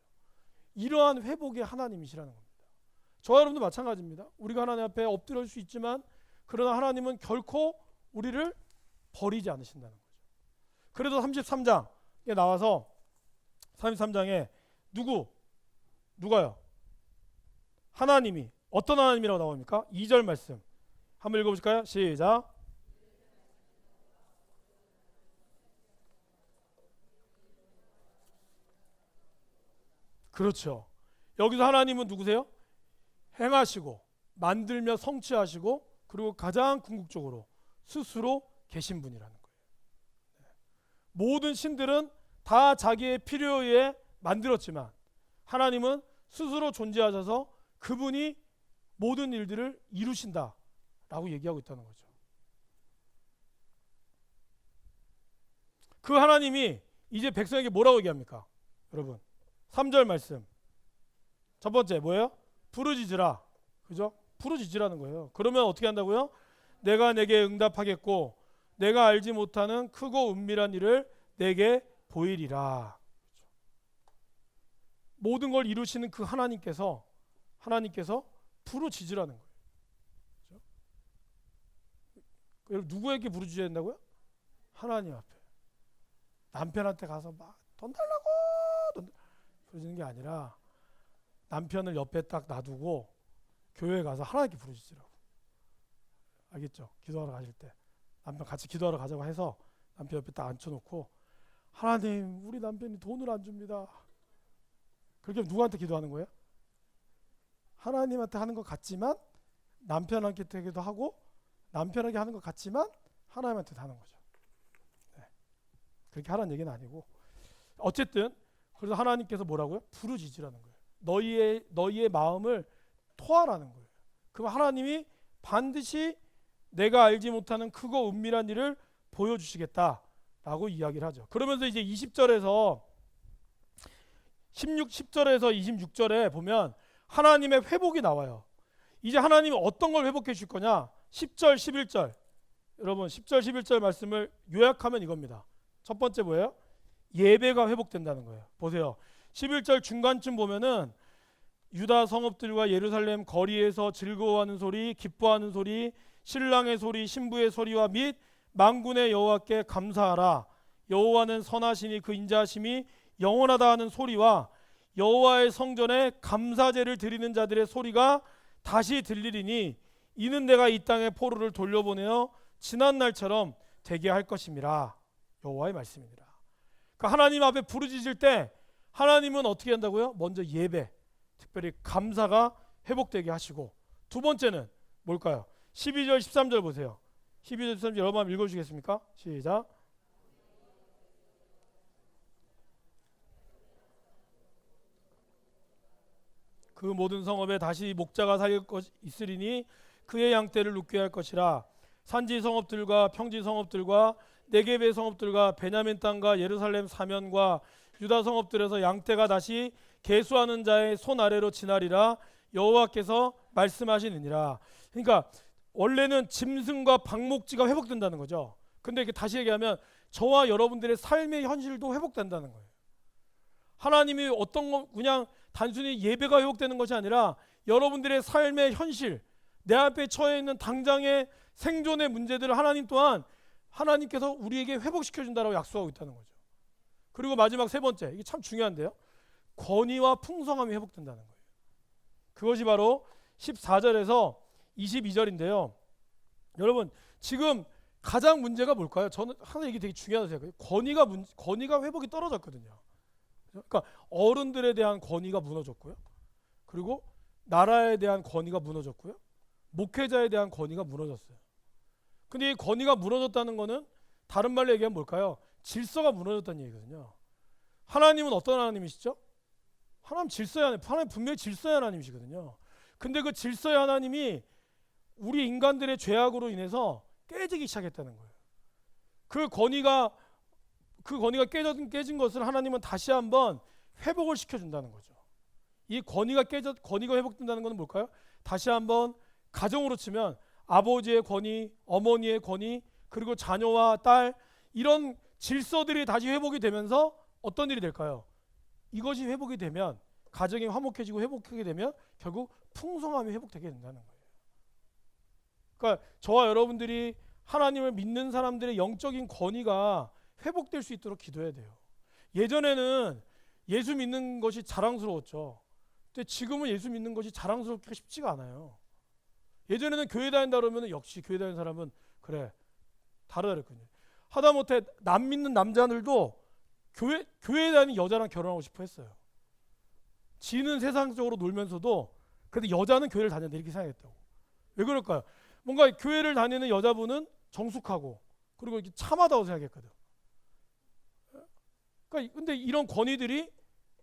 이러한 회복의 하나님이시라는 겁니다. 저와 여러분도 마찬가지입니다. 우리가 하나님 앞에 엎드릴 수 있지만 그러나 하나님은 결코 우리를 버리지 않으신다는 거죠. 그래서 33장에 나와서 33장에 누가요? 하나님이 어떤 하나님이라고 나옵니까? 2절 말씀 한번 읽어보실까요? 시작. 그렇죠. 여기서 하나님은 누구세요? 행하시고 만들며 성취하시고 그리고 가장 궁극적으로 스스로 계신 분이라는 거예요. 모든 신들은 다 자기의 필요에 의해 만들었지만 하나님은 스스로 존재하셔서 그분이 모든 일들을 이루신다라고 얘기하고 있다는 거죠. 그 하나님이 이제 백성에게 뭐라고 얘기합니까? 여러분 3절 말씀 첫 번째 뭐예요? 부르짖으라. 그죠? 부르짖으라는 거예요. 그러면 어떻게 한다고요? 내가 내게 응답하겠고 내가 알지 못하는 크고 은밀한 일을 내게 보이리라. 그렇죠? 모든 걸 이루시는 그 하나님께서 부르짖으라는 거예요. 그렇죠? 누구에게 부르짖어야 된다고요? 하나님 앞에. 남편한테 가서 막 돈 달라고 부르짖는 게 아니라 남편을 옆에 딱 놔두고 교회에 가서 하나님께 부르짖으라고. 알겠죠? 기도하러 가실 때 남편 같이 기도하러 가자고 해서 남편 옆에 딱 앉혀놓고 하나님 우리 남편이 돈을 안 줍니다. 그렇게 누구한테 기도하는 거예요? 하나님한테 하는 것 같지만 남편한테 기도 하고 남편에게 하는 것 같지만 하나님한테 하는 거죠. 네. 그렇게 하라는 얘기는 아니고 어쨌든 그래서 하나님께서 뭐라고요? 부르짖으라는 거예요. 너희의 마음을 토하라는 거예요. 그럼 하나님이 반드시 내가 알지 못하는 크고 은밀한 일을 보여주시겠다라고 이야기를 하죠. 그러면서 이제 10절에서 26절에 보면 하나님의 회복이 나와요. 이제 하나님이 어떤 걸 회복해 주실 거냐? 10절 11절 여러분 10절 11절 말씀을 요약하면 이겁니다. 첫 번째 뭐예요? 예배가 회복된다는 거예요. 보세요. 11절 중간쯤 보면은 유다 성읍들과 예루살렘 거리에서 즐거워하는 소리, 기뻐하는 소리, 신랑의 소리, 신부의 소리와 및 만군의 여호와께 감사하라. 여호와는 선하시니 그 인자하심이 영원하다 하는 소리와 여호와의 성전에 감사제를 드리는 자들의 소리가 다시 들리리니 이는 내가 이 땅에 포로를 돌려보내어 지난 날처럼 되게 할 것임이라. 여호와의 말씀입니다. 그러니까 하나님 앞에 부르짖을 때 하나님은 어떻게 한다고요? 먼저 예배, 특별히 감사가 회복되게 하시고, 두 번째는 뭘까요? 12절 13절 보세요. 12절 13절 여러분 한번 읽어주시겠습니까? 시작. 그 모든 성읍에 다시 목자가 살 것 있으리니 그의 양떼를 눕게 할 것이라. 산지 성읍들과 평지 성읍들과 네겝의 성읍들과 베냐민 땅과 예루살렘 사면과 유다 성읍들에서 양떼가 다시 계수하는 자의 손 아래로 지나리라. 여호와께서 말씀하시느니라. 그러니까 원래는 짐승과 방목지가 회복된다는 거죠. 근데 이렇게 다시 얘기하면 저와 여러분들의 삶의 현실도 회복된다는 거예요. 하나님이 어떤 거 그냥 단순히 예배가 회복되는 것이 아니라 여러분들의 삶의 현실, 내 앞에 처해 있는 당장의 생존의 문제들을 하나님 또한 하나님께서 우리에게 회복시켜 준다라고 약속하고 있다는 거죠. 그리고 마지막 세 번째, 이게 참 중요한데요. 권위와 풍성함이 회복된다는 거예요. 그것이 바로 14절에서 22절인데요. 여러분, 지금 가장 문제가 뭘까요? 저는 항상 이게 되게 중요하다고 생각해요. 권위가 회복이 떨어졌거든요. 그러니까 어른들에 대한 권위가 무너졌고요. 그리고 나라에 대한 권위가 무너졌고요. 목회자에 대한 권위가 무너졌어요. 근데 이 권위가 무너졌다는 거는 다른 말로 얘기하면 뭘까요? 질서가 무너졌다는 얘기거든요. 하나님은 어떤 하나님이시죠? 하나님 분명히 질서의 하나님이시거든요. 근데 그 질서의 하나님이 우리 인간들의 죄악으로 인해서 깨지기 시작했다는 거예요. 그 권위가 깨진 것을 하나님은 다시 한번 회복을 시켜준다는 거죠. 이 권위가 회복된다는 것은 뭘까요? 다시 한번 가정으로 치면 아버지의 권위, 어머니의 권위, 그리고 자녀와 딸, 이런 질서들이 다시 회복이 되면서 어떤 일이 될까요? 이것이 회복이 되면 가정이 화목해지고 회복하게 되면 결국 풍성함이 회복되게 된다는 거예요. 그러니까 저와 여러분들이 하나님을 믿는 사람들의 영적인 권위가 회복될 수 있도록 기도해야 돼요. 예전에는 예수 믿는 것이 자랑스러웠죠. 근데 지금은 예수 믿는 것이 자랑스럽기가 쉽지가 않아요. 예전에는 교회 다닌다 그러면 역시 교회 다니는 사람은 그래 다르다 그랬거든요. 하다못해 남 믿는 남자들도 교회 다니는 여자랑 결혼하고 싶어 했어요. 지는 세상적으로 놀면서도 근데 여자는 교회를 다닌다 이렇게 생각했다고. 왜 그럴까요? 뭔가 교회를 다니는 여자분은 정숙하고 그리고 이렇게 참하다고 생각했거든. 그러니까 근데 이런 권위들이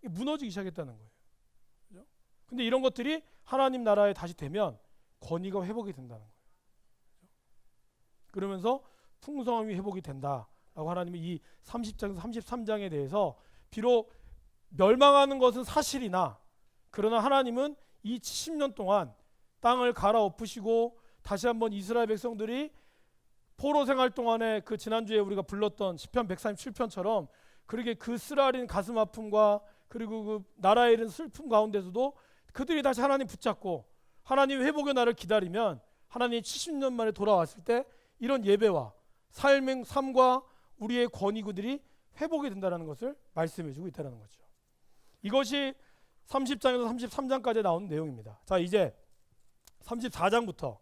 무너지기 시작했다는 거예요. 그죠? 근데 이런 것들이 하나님 나라에 다시 되면 권위가 회복이 된다는 거예요. 그죠? 그러면서 풍성함이 회복이 된다라고 하나님이 이 30장에서 33장에 대해서 비록 멸망하는 것은 사실이나 그러나 하나님은 이 70년 동안 땅을 갈아엎으시고 다시 한번 이스라엘 백성들이 포로 생활 동안에 그 지난주에 우리가 불렀던 시편 137편처럼 그렇게 그 쓰라린 가슴 아픔과 그리고 그 나라에 이른 슬픔 가운데서도 그들이 다시 하나님 붙잡고 하나님 회복의 날을 기다리면 하나님이 70년 만에 돌아왔을 때 이런 예배와 삶과 우리의 권위구들이 회복이 된다는 것을 말씀해주고 있다는 거죠. 이것이 30장에서 33장까지 나온 내용입니다. 자, 이제 34장부터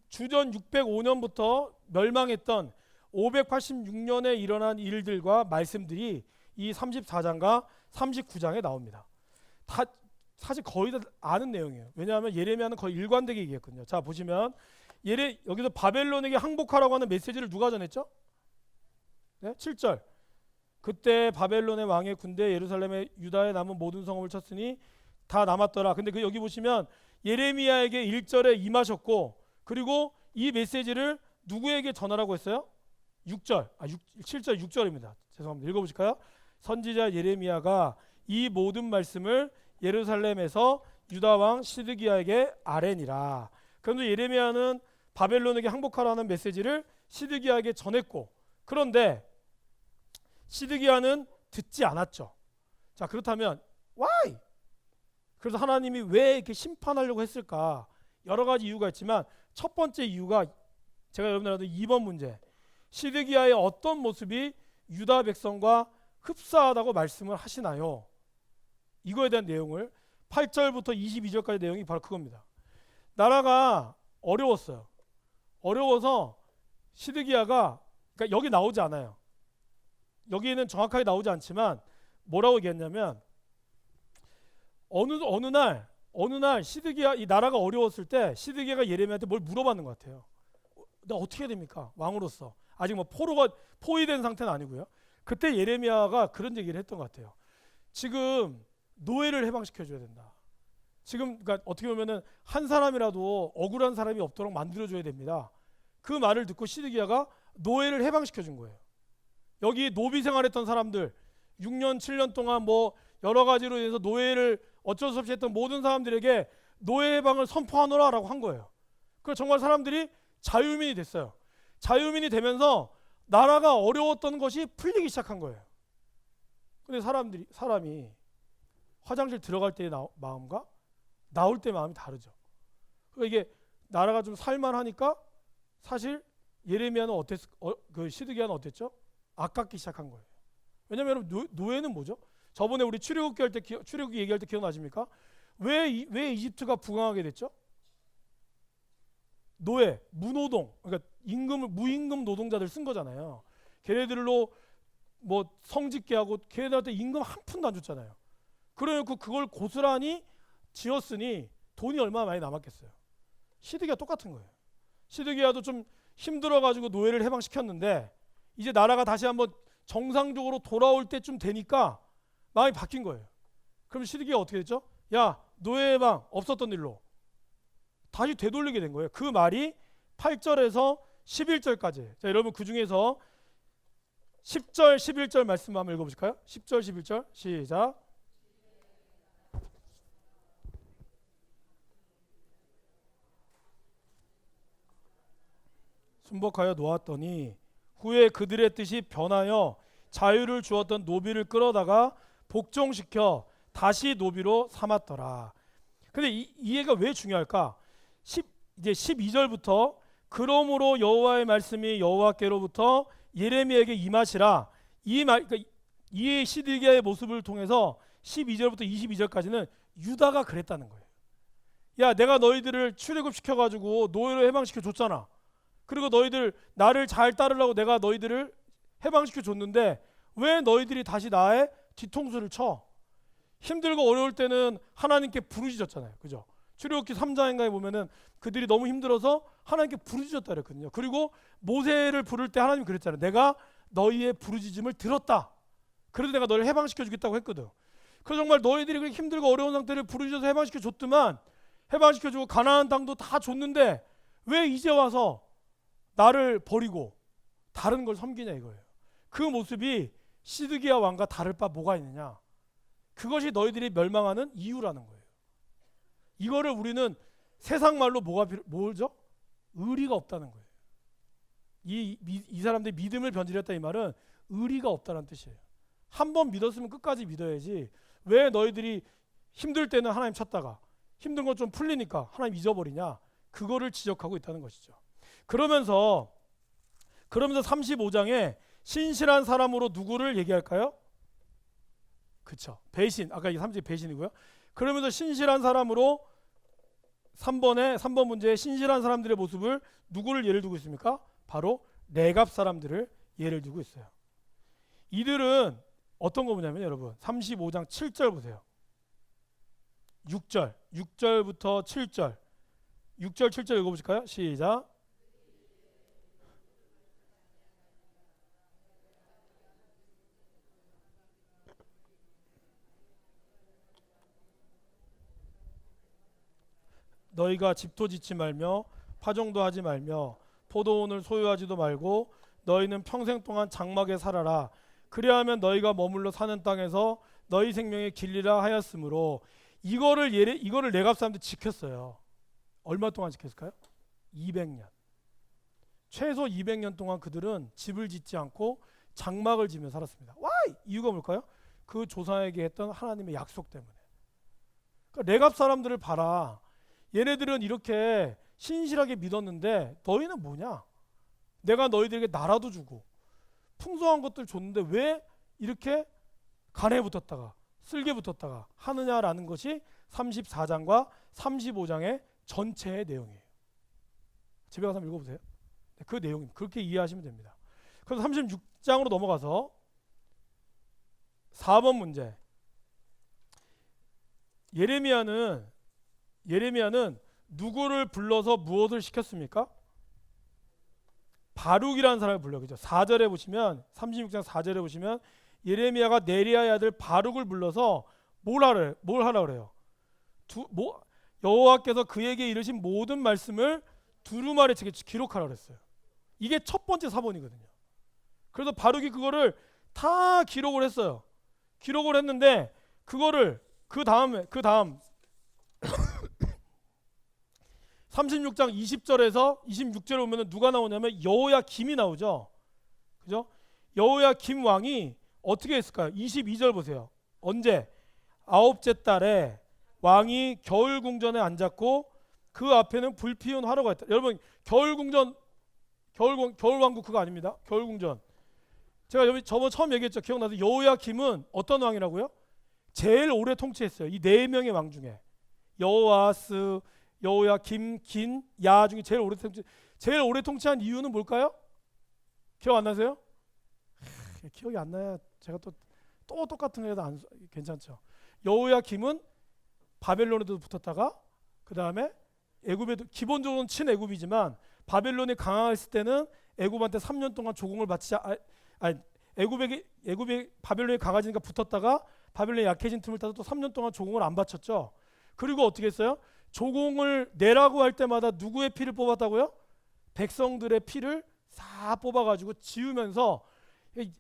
주전 605년부터 멸망했던 586년에 일어난 일들과 말씀들이 이 34장과 39장에 나옵니다. 다 사실 거의 다 아는 내용이에요. 왜냐하면 예레미야는 거의 일관되게 얘기했거든요. 자, 보시면 여기서 바벨론에게 항복하라고 하는 메시지를 누가 전했죠? 네? 7절. 그때 바벨론의 왕의 군대 예루살렘의 유다에 남은 모든 성읍을 쳤으니 다 남았더라. 근데 그 여기 보시면 예레미야에게 1절에 임하셨고 그리고 이 메시지를 누구에게 전하라고 했어요? 7절 6절입니다. 죄송합니다. 읽어보실까요? 선지자 예레미야가 이 모든 말씀을 예루살렘에서 유다 왕 시드기야에게 아뢰니라. 그런데 예레미야는 바벨론에게 항복하라는 메시지를 시드기야에게 전했고 그런데 시드기야는 듣지 않았죠. 자, 그렇다면 why? 그래서 하나님이 왜 이렇게 심판하려고 했을까? 여러 가지 이유가 있지만 첫 번째 이유가 제가 여러분들한테 2번 문제. 시드기야의 어떤 모습이 유다 백성과 흡사하다고 말씀을 하시나요? 이거에 대한 내용을 8절부터 22절까지 내용이 바로 그겁니다. 나라가 어려웠어요. 어려워서 시드기야가, 그러니까 여기 나오지 않아요. 여기에는 정확하게 나오지 않지만 뭐라고 얘기했냐면 어느 날 시드기야, 이 나라가 어려웠을 때 시드기야가 예레미야한테 뭘 물어봤는 것 같아요. 나 어떻게 해야 됩니까? 왕으로서. 아직 뭐 포위된 상태는 아니고요. 그때 예레미야가 그런 얘기를 했던 것 같아요. 지금 노예를 해방시켜 줘야 된다. 지금 그러니까 어떻게 보면은 한 사람이라도 억울한 사람이 없도록 만들어 줘야 됩니다. 그 말을 듣고 시드기야가 노예를 해방시켜 준 거예요. 여기 노비 생활했던 사람들 6년 7년 동안 뭐 여러 가지로 인해서 노예를 어쩔 수 없이 했던 모든 사람들에게 노예 해방을 선포하노라라고 한 거예요. 그래서 정말 사람들이 자유민이 됐어요. 자유민이 되면서 나라가 어려웠던 것이 풀리기 시작한 거예요. 근데 사람이 화장실 들어갈 때의 마음과 나올 때 마음이 다르죠. 그러니까 이게 나라가 좀 살만하니까 사실 예레미야는 그 시드기야는 어땠죠? 아깝기 시작한 거예요. 왜냐면 여러분 노예는 뭐죠? 저번에 우리 출애굽기 얘기할 때 기억나십니까? 왜 이집트가 부강하게 됐죠? 노예, 무노동, 그러니까 무임금 노동자들 쓴 거잖아요. 걔네들로 뭐 성짓게 하고 걔네들한테 임금 한 푼도 안 줬잖아요. 그래놓고 그걸 고스란히 지었으니 돈이 얼마나 많이 남았겠어요. 시드기야 똑같은 거예요. 시드기야도 좀 힘들어가지고 노예를 해방시켰는데 이제 나라가 다시 한번 정상적으로 돌아올 때쯤 되니까 마음이 바뀐 거예요. 그럼 시드기야가 어떻게 됐죠? 야, 노예 해방 없었던 일로 다시 되돌리게 된 거예요. 그 말이 8절에서 11절까지. 자, 여러분 그 중에서 10절, 11절 말씀 한번 읽어보실까요? 10절, 11절 시작. 순복하여 놓았더니 후에 그들의 뜻이 변하여 자유를 주었던 노비를 끌어다가 복종시켜 다시 노비로 삼았더라. 근데 이 얘가 왜 중요할까? 이제 12절부터 그러므로 여호와의 말씀이 여호와께로부터 예레미야에게 임하시라. 그러니까 이 시드기야의 모습을 통해서 12절부터 22절까지는 유다가 그랬다는 거예요. 야, 내가 너희들을 출애굽시켜가지고 노예로 해방시켜 줬잖아. 그리고 너희들 나를 잘 따르려고 내가 너희들을 해방시켜 줬는데 왜 너희들이 다시 나의 뒤통수를 쳐? 힘들고 어려울 때는 하나님께 부르짖었잖아요. 그죠? 출애굽기 3장인가에 보면은 그들이 너무 힘들어서 하나님께 부르짖었다 그랬거든요. 그리고 모세를 부를 때 하나님이 그랬잖아요. 내가 너희의 부르짖음을 들었다. 그래도 내가 너를 해방시켜 주겠다고 했거든. 그래서 정말 너희들이 그렇게 힘들고 어려운 상태를 부르짖어서 해방시켜 줬더만 해방시켜 주고 가나안 땅도 다 줬는데 왜 이제 와서 나를 버리고 다른 걸 섬기냐 이거예요. 그 모습이 시드기야 왕과 다를 바 뭐가 있느냐. 그것이 너희들이 멸망하는 이유라는 거예요. 이거를 우리는 세상 말로 뭐죠? 의리가 없다는 거예요. 이 사람들이 믿음을 변질했다 이 말은 의리가 없다는 뜻이에요. 한 번 믿었으면 끝까지 믿어야지. 왜 너희들이 힘들 때는 하나님 찾다가 힘든 건 좀 풀리니까 하나님 잊어버리냐? 그거를 지적하고 있다는 것이죠. 그러면서 35장에 신실한 사람으로 누구를 얘기할까요? 그쵸. 배신. 아까 이게 3절 배신이고요. 그러면서 신실한 사람으로 3번 문제에 신실한 사람들의 모습을 누구를 예를 두고 있습니까? 바로 레갑 사람들을 예를 두고 있어요. 이들은 어떤 거 보냐면 여러분 35장 7절 보세요. 6절부터 7절 6절 7절 읽어보실까요? 시작. 너희가 집도 짓지 말며 파종도 하지 말며 포도원을 소유하지도 말고 너희는 평생 동안 장막에 살아라. 그리하면 너희가 머물러 사는 땅에서 너희 생명의 길리라 하였으므로 이거를 레갑 사람들이 지켰어요. 얼마 동안 지켰을까요? 200년. 최소 200년 동안 그들은 집을 짓지 않고 장막을 지며 살았습니다. Why? 이유가 뭘까요? 그 조상에게 했던 하나님의 약속 때문에. 그러니까 레갑 사람들을 봐라. 얘네들은 이렇게 신실하게 믿었는데 너희는 뭐냐? 내가 너희들에게 나라도 주고 풍성한 것들 줬는데 왜 이렇게 간에 붙었다가 쓸개 붙었다가 하느냐라는 것이 34장과 35장의 전체의 내용이에요. 집에 가서 한번 읽어보세요. 그 내용입니다. 그렇게 이해하시면 됩니다. 그래서 36장으로 넘어가서 4번 문제. 예레미야는 누구를 불러서 무엇을 시켰습니까? 바룩이라는 사람을 불러. 그죠? 4절에 보시면 36장 4절에 보시면 예레미야가 네리야의 아들 바룩을 불러서 뭘 하라 그래요? 여호와께서 그에게 이르신 모든 말씀을 두루마리에 기록하라 그랬어요. 이게 첫 번째 사본이거든요. 그래서 바룩이 그거를 다 기록을 했어요. 기록을 했는데 그거를 그 다음 36장 20절에서 26절에 보면 누가 나오냐면 여호야김이 나오죠. 그죠? 여호야김 왕이 어떻게 했을까요? 22절 보세요. 언제? 9째 달에 왕이 겨울궁전에 앉았고 그 앞에는 불 피운 화로가 있다. 여러분 겨울궁전 겨울왕국 그거 아닙니다. 겨울궁전. 제가 저번 처음 얘기했죠. 기억나서 여호야김은 어떤 왕이라고요? 제일 오래 통치했어요. 이 네 명의 왕 중에 여호아스, 여호야김, 긴, 야 중에 제일 오래 통치한 이유는 뭘까요? 기억 안 나세요? 기억이 안 나야 제가 또 똑같은 거 해도 괜찮죠. 여호야김은 바벨론에도 붙었다가 그 다음에 애굽에도 기본적으로는 친애굽이지만 바벨론이 강화했을 때는 애굽한테 3년 동안 조공을 바치지 애굽이 바벨론이 강해지니까 붙었다가 바벨론이 약해진 틈을 타서 또 3년 동안 조공을 안 바쳤죠. 그리고 어떻게 했어요? 조공을 내라고 할 때마다 누구의 피를 뽑았다고요? 백성들의 피를 다 뽑아가지고 지우면서 그러니까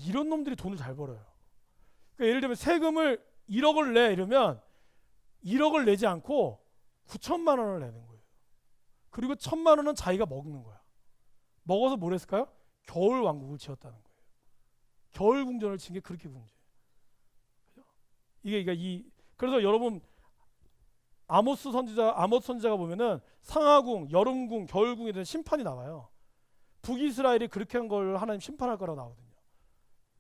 이런 놈들이 돈을 잘 벌어요. 그러니까 예를 들면 세금을 1억을 내 이러면 1억을 내지 않고 9천만 원을 내는 거예요. 그리고 1,000만 원은 자기가 먹는 거야. 먹어서 뭘 했을까요? 겨울 왕국을 지었다는 거예요. 겨울 궁전을 친 게 그렇게 문제예요. 그래서 여러분 아모스 선지자가 보면은 상하궁, 여름궁, 겨울궁에 대한 심판이 나와요. 북이스라엘이 그렇게 한 걸 하나님 심판할 거라고 나오거든요.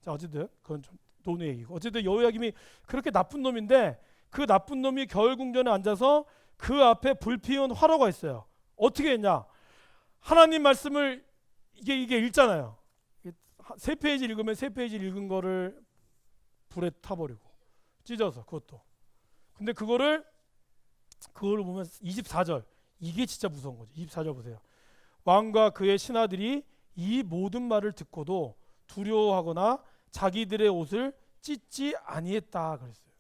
자 어쨌든 그건 좀 논의 얘기고 어쨌든 여호야김이 그렇게 나쁜 놈인데 그 나쁜 놈이 겨울궁전에 앉아서 그 앞에 불 피운 화로가 있어요. 어떻게 했냐? 하나님 말씀을 이게 읽잖아요. 세 페이지 읽으면 세 페이지 읽은 거를 불에 타버리고 찢어서 그것도. 근데 그거를 보면 24절 이게 진짜 무서운 거죠. 24절 보세요. 왕과 그의 신하들이 이 모든 말을 듣고도 두려워하거나 자기들의 옷을 찢지 아니했다 그랬어요.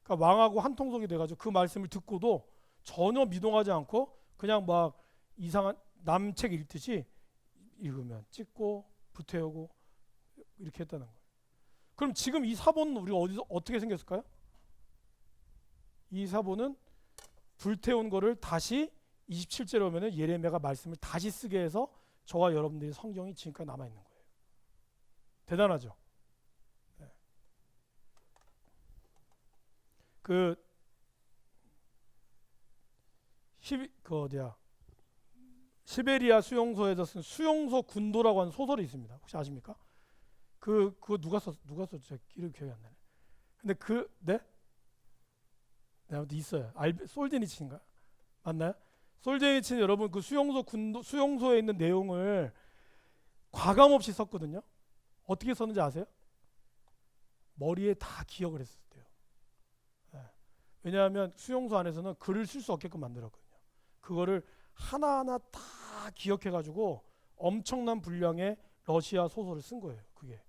그러니까 왕하고 한 통속이 돼가지고 그 말씀을 듣고도 전혀 미동하지 않고 그냥 막 이상한 남책 읽듯이 읽으면 찢고 불태우고 이렇게 했다는 거예요. 그럼 지금 이 사본은 우리가 어떻게 생겼을까요? 이 사본은 불태운 거를 다시 27절에 오면은 예레미야가 말씀을 다시 쓰게 해서 저와 여러분들의 성경이 지금까지 남아 있는 거예요. 대단하죠. 네. 시베리아 수용소에서 쓴 수용소 군도라고 하는 소설이 있습니다. 혹시 아십니까? 그거 누가 썼죠? 제가 이름 기억이 안 나네. 근데 네, 아무튼 있어요. 솔제니친인가? 맞나요? 솔제니친 여러분 그 수용소에 있는 내용을 과감 없이 썼거든요. 어떻게 썼는지 아세요? 머리에 다 기억을 했었대요. 네. 왜냐하면 수용소 안에서는 글을 쓸 수 없게끔 만들었거든요. 그거를 하나하나 다 기억해가지고 엄청난 분량의 러시아 소설을 쓴 거예요. 그게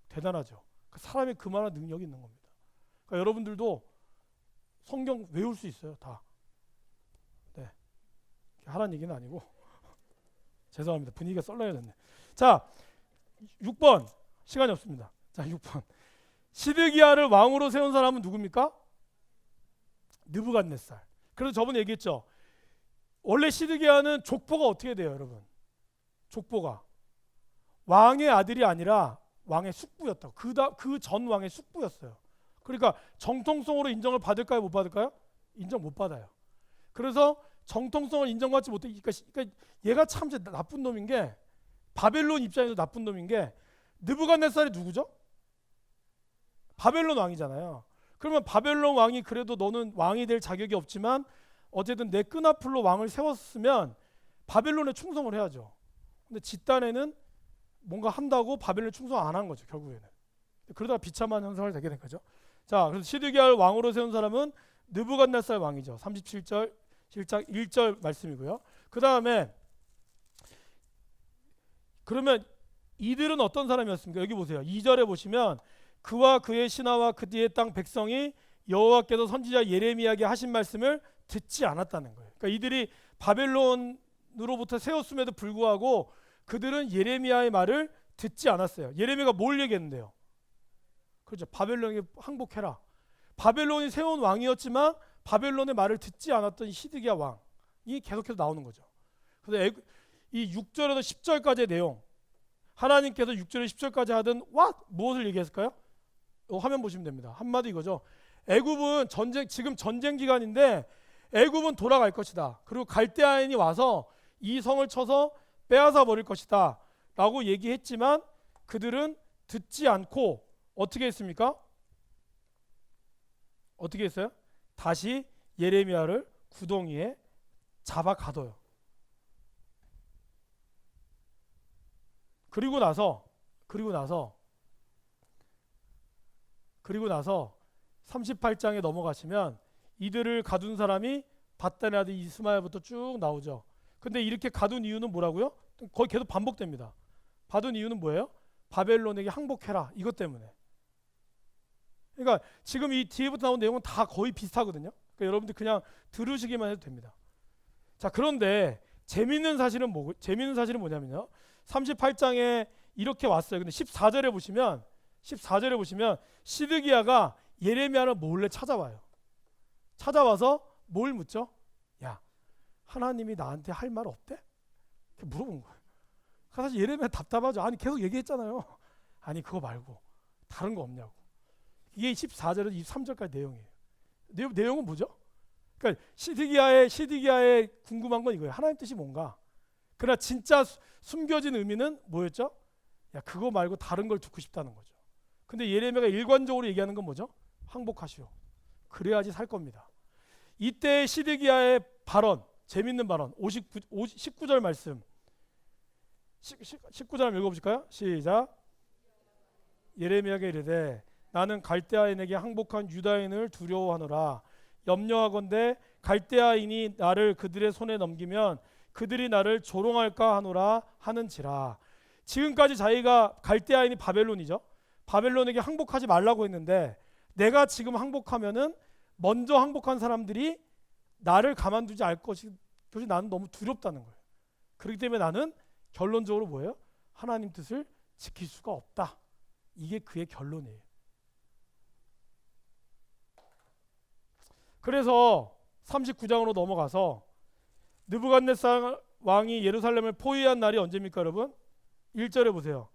대단하죠. 사람이 그만한 능력이 있는 겁니다. 그러니까 여러분들도 성경 외울 수 있어요. 다. 네. 하라는 얘기는 아니고 죄송합니다. 분위기가 썰렁해졌네. 자 6번 시간이 없습니다. 자 6번 시드기야를 왕으로 세운 사람은 누굽니까? 느부갓네살. 그래서 저번에 얘기했죠. 원래 시드기야는 족보가 어떻게 돼요, 여러분? 족보가 왕의 아들이 아니라 왕의 숙부였다고. 그 전 왕의 숙부였어요. 그러니까 정통성으로 인정을 받을까요, 못 받을까요? 인정 못 받아요. 그래서 정통성을 인정받지 못해. 그러니까 얘가 참 나쁜 놈인 게 바벨론 입장에서 나쁜 놈인 게 느부갓네살이 누구죠? 바벨론 왕이잖아요. 그러면 바벨론 왕이 그래도 너는 왕이 될 자격이 없지만 어쨌든 내 끈앞으로 왕을 세웠으면 바벨론에 충성을 해야죠. 근데 집단에는 뭔가 한다고 바벨론에 충성 안 한 거죠, 결국에는. 그러다가 비참한 현상을 되게 된 거죠. 자, 그래서 시드기야를 왕으로 세운 사람은 느부갓네살 왕이죠. 37절 1장 1절 말씀이고요. 그 다음에 그러면 이들은 어떤 사람이었습니까? 여기 보세요. 2절에 보시면 그와 그의 신하와 그 뒤의 땅 백성이 여호와께서 선지자 예레미야에게 하신 말씀을 듣지 않았다는 거예요. 그러니까 이들이 바벨론으로부터 세웠음에도 불구하고 그들은 예레미야의 말을 듣지 않았어요. 예레미야가 뭘 얘기했는데요? 그렇죠. 바벨론에게 항복해라. 바벨론이 세운 왕이었지만 바벨론의 말을 듣지 않았던 시드기야 왕이 계속해서 나오는 거죠. 그래서 이 6절에서 10절까지의 내용, 하나님께서 6절에서 10절까지 하던 무엇을 얘기했을까요? 화면 보시면 됩니다. 한마디 이거죠. 애굽은 지금 전쟁 기간인데 애굽은 돌아갈 것이다. 그리고 갈대아인이 와서 이 성을 쳐서 빼앗아 버릴 것이다 라고 얘기했지만 그들은 듣지 않고 어떻게 했습니까? 어떻게 했어요? 다시 예레미야를 구덩이에 잡아 가둬요. 그리고 나서 38장에 넘어가시면 이들을 가둔 사람이 밧단의 아들 이스마엘부터 쭉 나오죠. 근데 이렇게 가둔 이유는 뭐라고요? 거의 계속 반복됩니다. 받은 이유는 뭐예요? 바벨론에게 항복해라. 이것 때문에. 그러니까 지금 이 뒤에부터 나온 내용은 다 거의 비슷하거든요. 그러니까 여러분들 그냥 들으시기만 해도 됩니다. 자, 그런데 재밌는 사실은 뭐냐면요. 38장에 이렇게 왔어요. 근데 14절에 보시면 시드기야가 예레미야를 몰래 찾아와요. 찾아와서 뭘 묻죠? 야, 하나님이 나한테 할 말 없대? 이렇게 물어본 거예요. 사실 예레미야 답답하죠. 아니 계속 얘기했잖아요. 아니 그거 말고 다른 거 없냐고. 이게 14절에서 23절까지 내용이에요. 내용은 뭐죠? 그러니까 시드기야의 궁금한 건 이거예요. 하나님 뜻이 뭔가. 그러나 진짜 숨겨진 의미는 뭐였죠? 야, 그거 말고 다른 걸 듣고 싶다는 거죠. 근데 예레미야가 일관적으로 얘기하는 건 뭐죠? 항복하시오. 그래야지 살 겁니다. 이때 시드기야의 발언, 재밌는 발언, 19절 말씀. 19절 한번 읽어보실까요? 시작. 예레미야에게 이르되 나는 갈대아인에게 항복한 유다인을 두려워하노라. 염려하건대 갈대아인이 나를 그들의 손에 넘기면 그들이 나를 조롱할까 하노라 하는지라. 지금까지 자기가 갈대아인이 바벨론이죠. 바벨론에게 항복하지 말라고 했는데 내가 지금 항복하면은 먼저 항복한 사람들이 나를 가만두지 않을 것이 나는 너무 두렵다는 거예요. 그렇기 때문에 나는 결론적으로 뭐예요? 하나님 뜻을 지킬 수가 없다. 이게 그의 결론이에요. 그래서 39장으로 넘어가서 느부갓네살 왕이 예루살렘을 포위한 날이 언제입니까, 여러분? 1절에 보세요.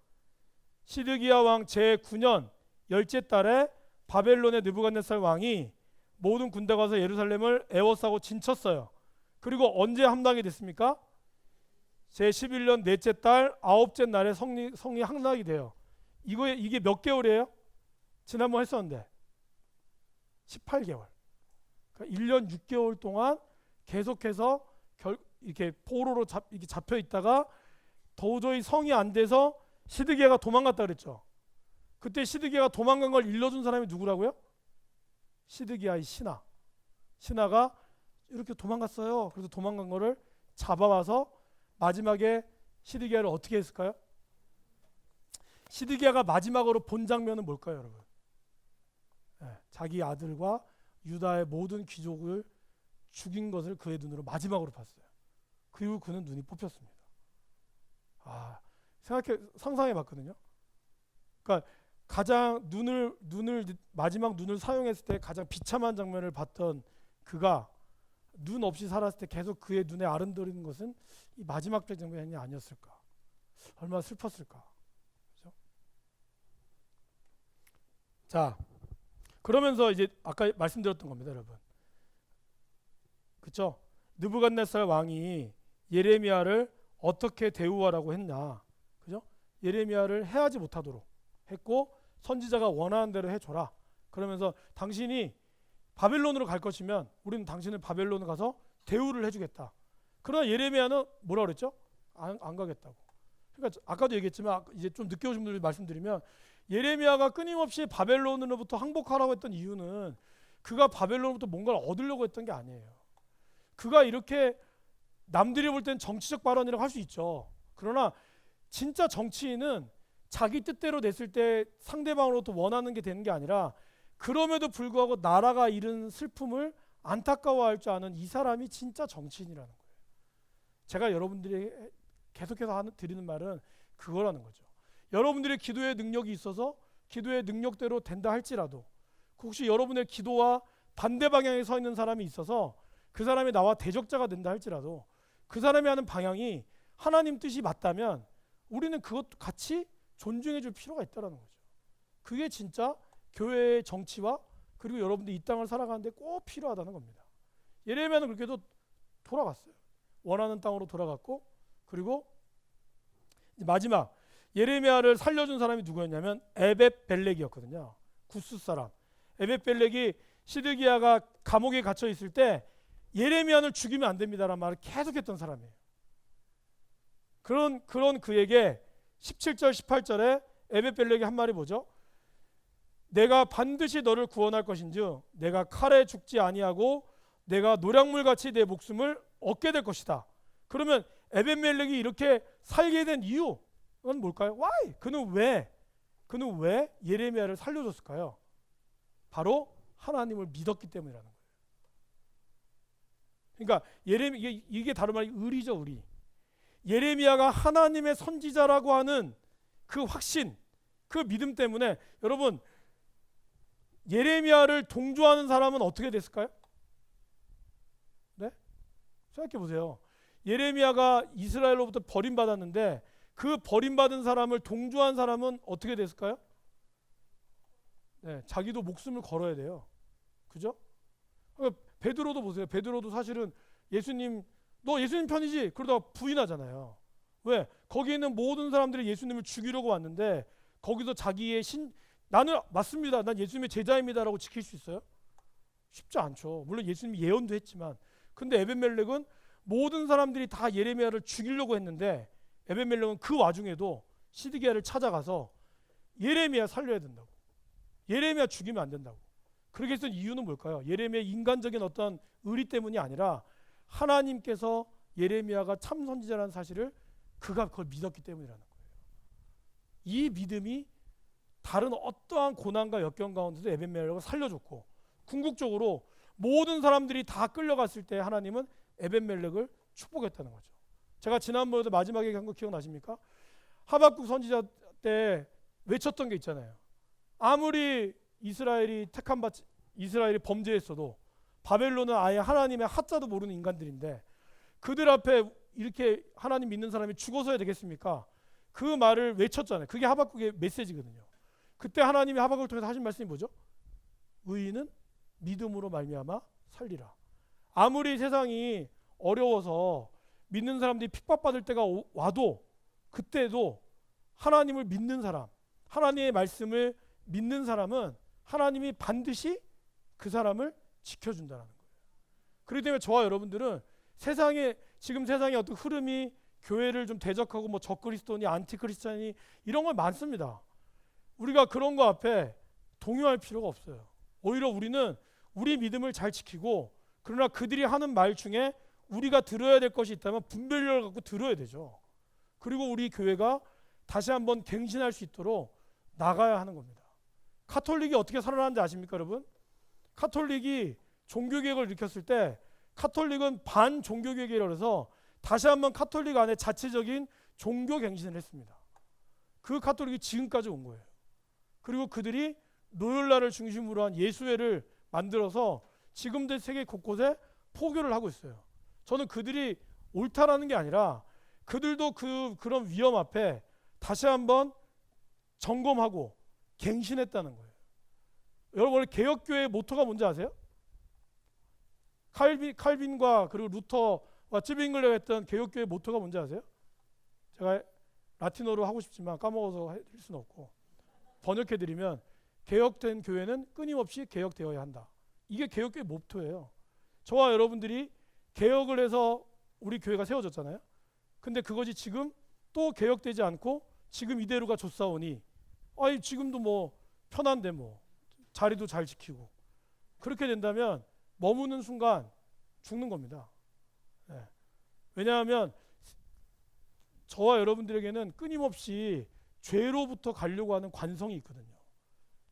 시드기야 왕 제9년 열째 달에 바벨론의 느부갓네살 왕이 모든 군대가 와서 예루살렘을 에워싸고 진쳤어요. 그리고 언제 함락이 됐습니까? 제11년 넷째 달 아홉째 날에 성이 함락이 돼요. 이게 몇 개월이에요? 지난번 했었는데 18개월. 그러니까 1년 6개월 동안 계속해서 이렇게 포로로 이렇게 잡혀 있다가 도저히 성이 안 돼서 시드기야가 도망갔다 그랬죠. 그때 시드기야가 도망간 걸 일러준 사람이 누구라고요? 시드기야의 신하가 이렇게 도망갔어요. 그래서 도망간 거를 잡아와서 마지막에 시드기야를 어떻게 했을까요? 시드기야가 마지막으로 본 장면은 뭘까요, 여러분? 자기 아들과 유다의 모든 귀족을 죽인 것을 그의 눈으로 마지막으로 봤어요. 그 이후 그는 눈이 뽑혔습니다. 상상해 봤거든요. 그러니까 가장 마지막 눈을 사용했을 때 가장 비참한 장면을 봤던 그가 눈 없이 살았을 때 계속 그의 눈에 아른거리는 것은 이 마지막 장면이 아니었을까? 얼마나 슬펐을까? 그렇죠? 자, 그러면서 이제 아까 말씀드렸던 겁니다, 여러분. 그렇죠? 느부갓네살 왕이 예레미야를 어떻게 대우하라고 했냐? 그죠? 예레미야를 해하지 못하도록 했고 선지자가 원하는 대로 해줘라. 그러면서 당신이 바벨론으로 갈 것이면 우리는 당신을 바벨론으로 가서 대우를 해주겠다. 그러나 예레미야는 뭐라 그랬죠? 안 가겠다고. 그러니까 아까도 얘기했지만 이제 좀 늦게 오신 분들 말씀드리면 예레미야가 끊임없이 바벨론으로부터 항복하라고 했던 이유는 그가 바벨론으로부터 뭔가를 얻으려고 했던 게 아니에요. 그가 이렇게 남들이 볼 땐 정치적 발언이라고 할 수 있죠. 그러나 진짜 정치인은 자기 뜻대로 냈을 때 상대방으로부터 원하는 게 되는 게 아니라 그럼에도 불구하고 나라가 잃은 슬픔을 안타까워할 줄 아는 이 사람이 진짜 정치인이라는 거예요. 제가 여러분들이 계속해서 드리는 말은 그거라는 거죠. 여러분들의 기도의 능력이 있어서 기도의 능력대로 된다 할지라도 혹시 여러분의 기도와 반대 방향에 서 있는 사람이 있어서 그 사람이 나와 대적자가 된다 할지라도 그 사람이 하는 방향이 하나님 뜻이 맞다면 우리는 그것도 같이 존중해 줄 필요가 있다는 거죠. 그게 진짜 교회의 정치와 그리고 여러분들이 이 땅을 살아가는데 꼭 필요하다는 겁니다. 예레미야는 그렇게도 돌아갔어요. 원하는 땅으로 돌아갔고 그리고 마지막 예레미야를 살려준 사람이 누구였냐면 에벳벨렉이었거든요. 구스 사람. 에벳벨렉이 시드기야가 감옥에 갇혀 있을 때 예레미야를 죽이면 안 됩니다라는 말을 계속했던 사람이에요. 그런 그에게 17절 18절에 에벳벨렉이 한 말이 뭐죠? 내가 반드시 너를 구원할 것인즉 내가 칼에 죽지 아니하고 내가 노략물같이 내 목숨을 얻게 될 것이다. 그러면 에벳멜렉이 이렇게 살게 된 이유는 뭘까요? Why? 그는 왜 예레미야를 살려줬을까요? 바로 하나님을 믿었기 때문이라는 거예요. 그러니까 이게 다른 말이 의리죠, 의리. 예레미야가 하나님의 선지자라고 하는 그 확신, 그 믿음 때문에 여러분 예레미야를 동조하는 사람은 어떻게 됐을까요? 네? 생각해 보세요. 예레미야가 이스라엘로부터 버림받았는데 그 버림받은 사람을 동조한 사람은 어떻게 됐을까요? 네, 자기도 목숨을 걸어야 돼요. 그죠? 베드로도 보세요. 베드로도 사실은 너 예수님 편이지? 그러다가 부인하잖아요. 왜? 거기 있는 모든 사람들이 예수님을 죽이려고 왔는데 거기서 자기의 나는 맞습니다. 난 예수님의 제자입니다라고 지킬 수 있어요? 쉽지 않죠. 물론 예수님이 예언도 했지만 근데 에벳멜렉은 모든 사람들이 다 예레미야를 죽이려고 했는데 에벳멜렉은 그 와중에도 시드기야를 찾아가서 예레미야 살려야 된다고. 예레미야 죽이면 안 된다고. 그렇게 했던 이유는 뭘까요? 예레미야의 인간적인 어떤 의리 때문이 아니라 하나님께서 예레미야가 참 선지자라는 사실을 그가 그걸 믿었기 때문이라는 거예요. 이 믿음이 다른 어떠한 고난과 역경 가운데도 에벳멜렉을 살려줬고 궁극적으로 모든 사람들이 다 끌려갔을 때 하나님은 에벳멜렉을 축복했다는 거죠. 제가 지난번에도 마지막에 한 거 기억나십니까? 하박국 선지자 때 외쳤던 게 있잖아요. 아무리 이스라엘이 범죄했어도 바벨론은 아예 하나님의 하자도 모르는 인간들인데 그들 앞에 이렇게 하나님 믿는 사람이 죽어서야 되겠습니까? 그 말을 외쳤잖아요. 그게 하박국의 메시지거든요. 그때 하나님이 하박국을 통해서 하신 말씀이 뭐죠? 의인은 믿음으로 말미암아 살리라. 아무리 세상이 어려워서 믿는 사람들이 핍박받을 때가 와도 그때도 하나님을 믿는 사람, 하나님의 말씀을 믿는 사람은 하나님이 반드시 그 사람을 지켜준다는 거예요. 그렇기 때문에 저와 여러분들은 지금 세상의 어떤 흐름이 교회를 좀 대적하고 뭐 적그리스도니 안티크리스찬이 이런 걸 많습니다. 우리가 그런 거 앞에 동요할 필요가 없어요. 오히려 우리는 우리 믿음을 잘 지키고 그러나 그들이 하는 말 중에 우리가 들어야 될 것이 있다면 분별력을 갖고 들어야 되죠. 그리고 우리 교회가 다시 한번 갱신할 수 있도록 나가야 하는 겁니다. 카톨릭이 어떻게 살아나는지 아십니까, 여러분? 카톨릭이 종교개혁을 일으켰을 때 카톨릭은 반종교개혁이라고 해서 다시 한번 카톨릭 안에 자체적인 종교갱신을 했습니다. 그 카톨릭이 지금까지 온 거예요. 그리고 그들이 노열나를 중심으로 한 예수회를 만들어서 지금도 세계 곳곳에 포교를 하고 있어요. 저는 그들이 옳다라는 게 아니라 그들도 그런 위험 앞에 다시 한번 점검하고 갱신했다는 거예요. 여러분 원래 개혁교회의 모토가 뭔지 아세요? 칼빈과 그리고 루터와 찌빙글레가 했던 개혁교회의 모토가 뭔지 아세요? 제가 라틴어로 하고 싶지만 까먹어서 할 수는 없고 번역해드리면 개혁된 교회는 끊임없이 개혁되어야 한다. 이게 개혁교회 모토예요. 저와 여러분들이 개혁을 해서 우리 교회가 세워졌잖아요. 근데 그것이 지금 또 개혁되지 않고 지금 이대로가 좋사오니 아니 지금도 뭐 편한데 뭐 자리도 잘 지키고 그렇게 된다면 머무는 순간 죽는 겁니다. 네. 왜냐하면 저와 여러분들에게는 끊임없이 죄로부터 가려고 하는 관성이 있거든요.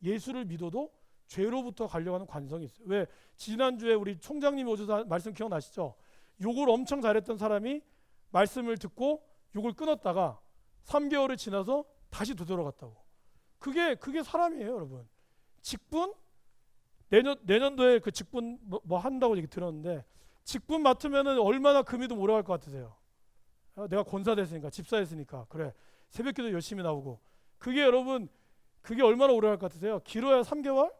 예수를 믿어도 죄로부터 가려고 하는 관성이 있어요. 왜 지난주에 우리 총장님이 오셔서 말씀 기억나시죠? 욕을 엄청 잘했던 사람이 말씀을 듣고 욕을 끊었다가 3개월이 지나서 다시 되돌아갔다고. 그게 사람이에요, 여러분. 직분 내년도에 그 직분 뭐 한다고 얘기 들었는데 직분 맡으면은 얼마나 금이도 오래 갈 것 같으세요? 내가 권사 됐으니까 집사 됐으니까 그래 새벽기도 열심히 나오고 그게 여러분 그게 얼마나 오래 갈 것 같으세요? 길어야 3개월?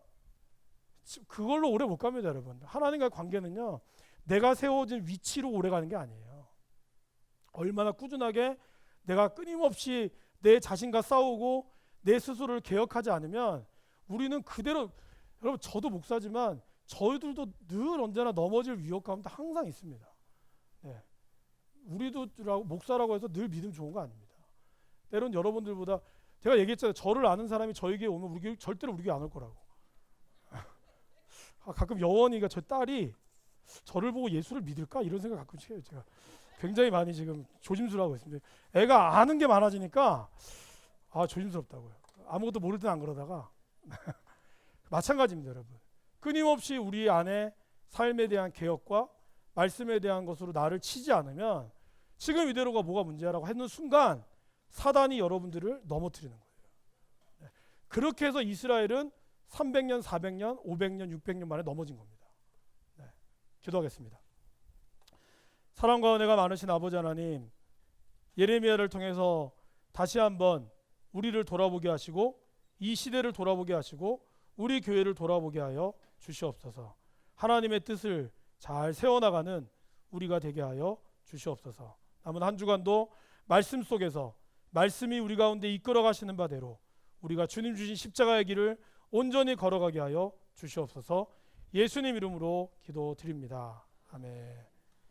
그걸로 오래 못 갑니다, 여러분. 하나님과의 관계는요 내가 세워진 위치로 오래 가는 게 아니에요. 얼마나 꾸준하게 내가 끊임없이 내 자신과 싸우고 내 스스로를 개혁하지 않으면 우리는 그대로 여러분 저도 목사지만 저희들도 늘 언제나 넘어질 위협감도 항상 있습니다. 네. 우리도 목사라고 해서 늘 믿음 좋은 거 아닙니다. 때론 여러분들보다 제가 얘기했잖아요. 저를 아는 사람이 저희 교회 오면 우리 교회 절대로 우리 교회 안 올 거라고. 가끔 여원이가 저 딸이 저를 보고 예수를 믿을까 이런 생각 가끔씩 해요. 제가 굉장히 많이 지금 조심스러워하고 있습니다. 애가 아는 게 많아지니까 조심스럽다고요. 아무것도 모를 땐 안 그러다가 마찬가지입니다, 여러분. 끊임없이 우리 안에 삶에 대한 개혁과 말씀에 대한 것으로 나를 치지 않으면 지금 이대로가 뭐가 문제라고 하는 순간 사단이 여러분들을 넘어뜨리는 거예요. 그렇게 해서 이스라엘은 300년, 400년, 500년, 600년 만에 넘어진 겁니다. 네. 기도하겠습니다. 사랑과 은혜가 많으신 아버지 하나님, 예레미야를 통해서 다시 한번 우리를 돌아보게 하시고 이 시대를 돌아보게 하시고 우리 교회를 돌아보게 하여 주시옵소서. 하나님의 뜻을 잘 세워나가는 우리가 되게 하여 주시옵소서. 남은 한 주간도 말씀 속에서 말씀이 우리 가운데 이끌어 가시는 바대로 우리가 주님 주신 십자가의 길을 온전히 걸어가게 하여 주시옵소서. 예수님 이름으로 기도드립니다. 아멘.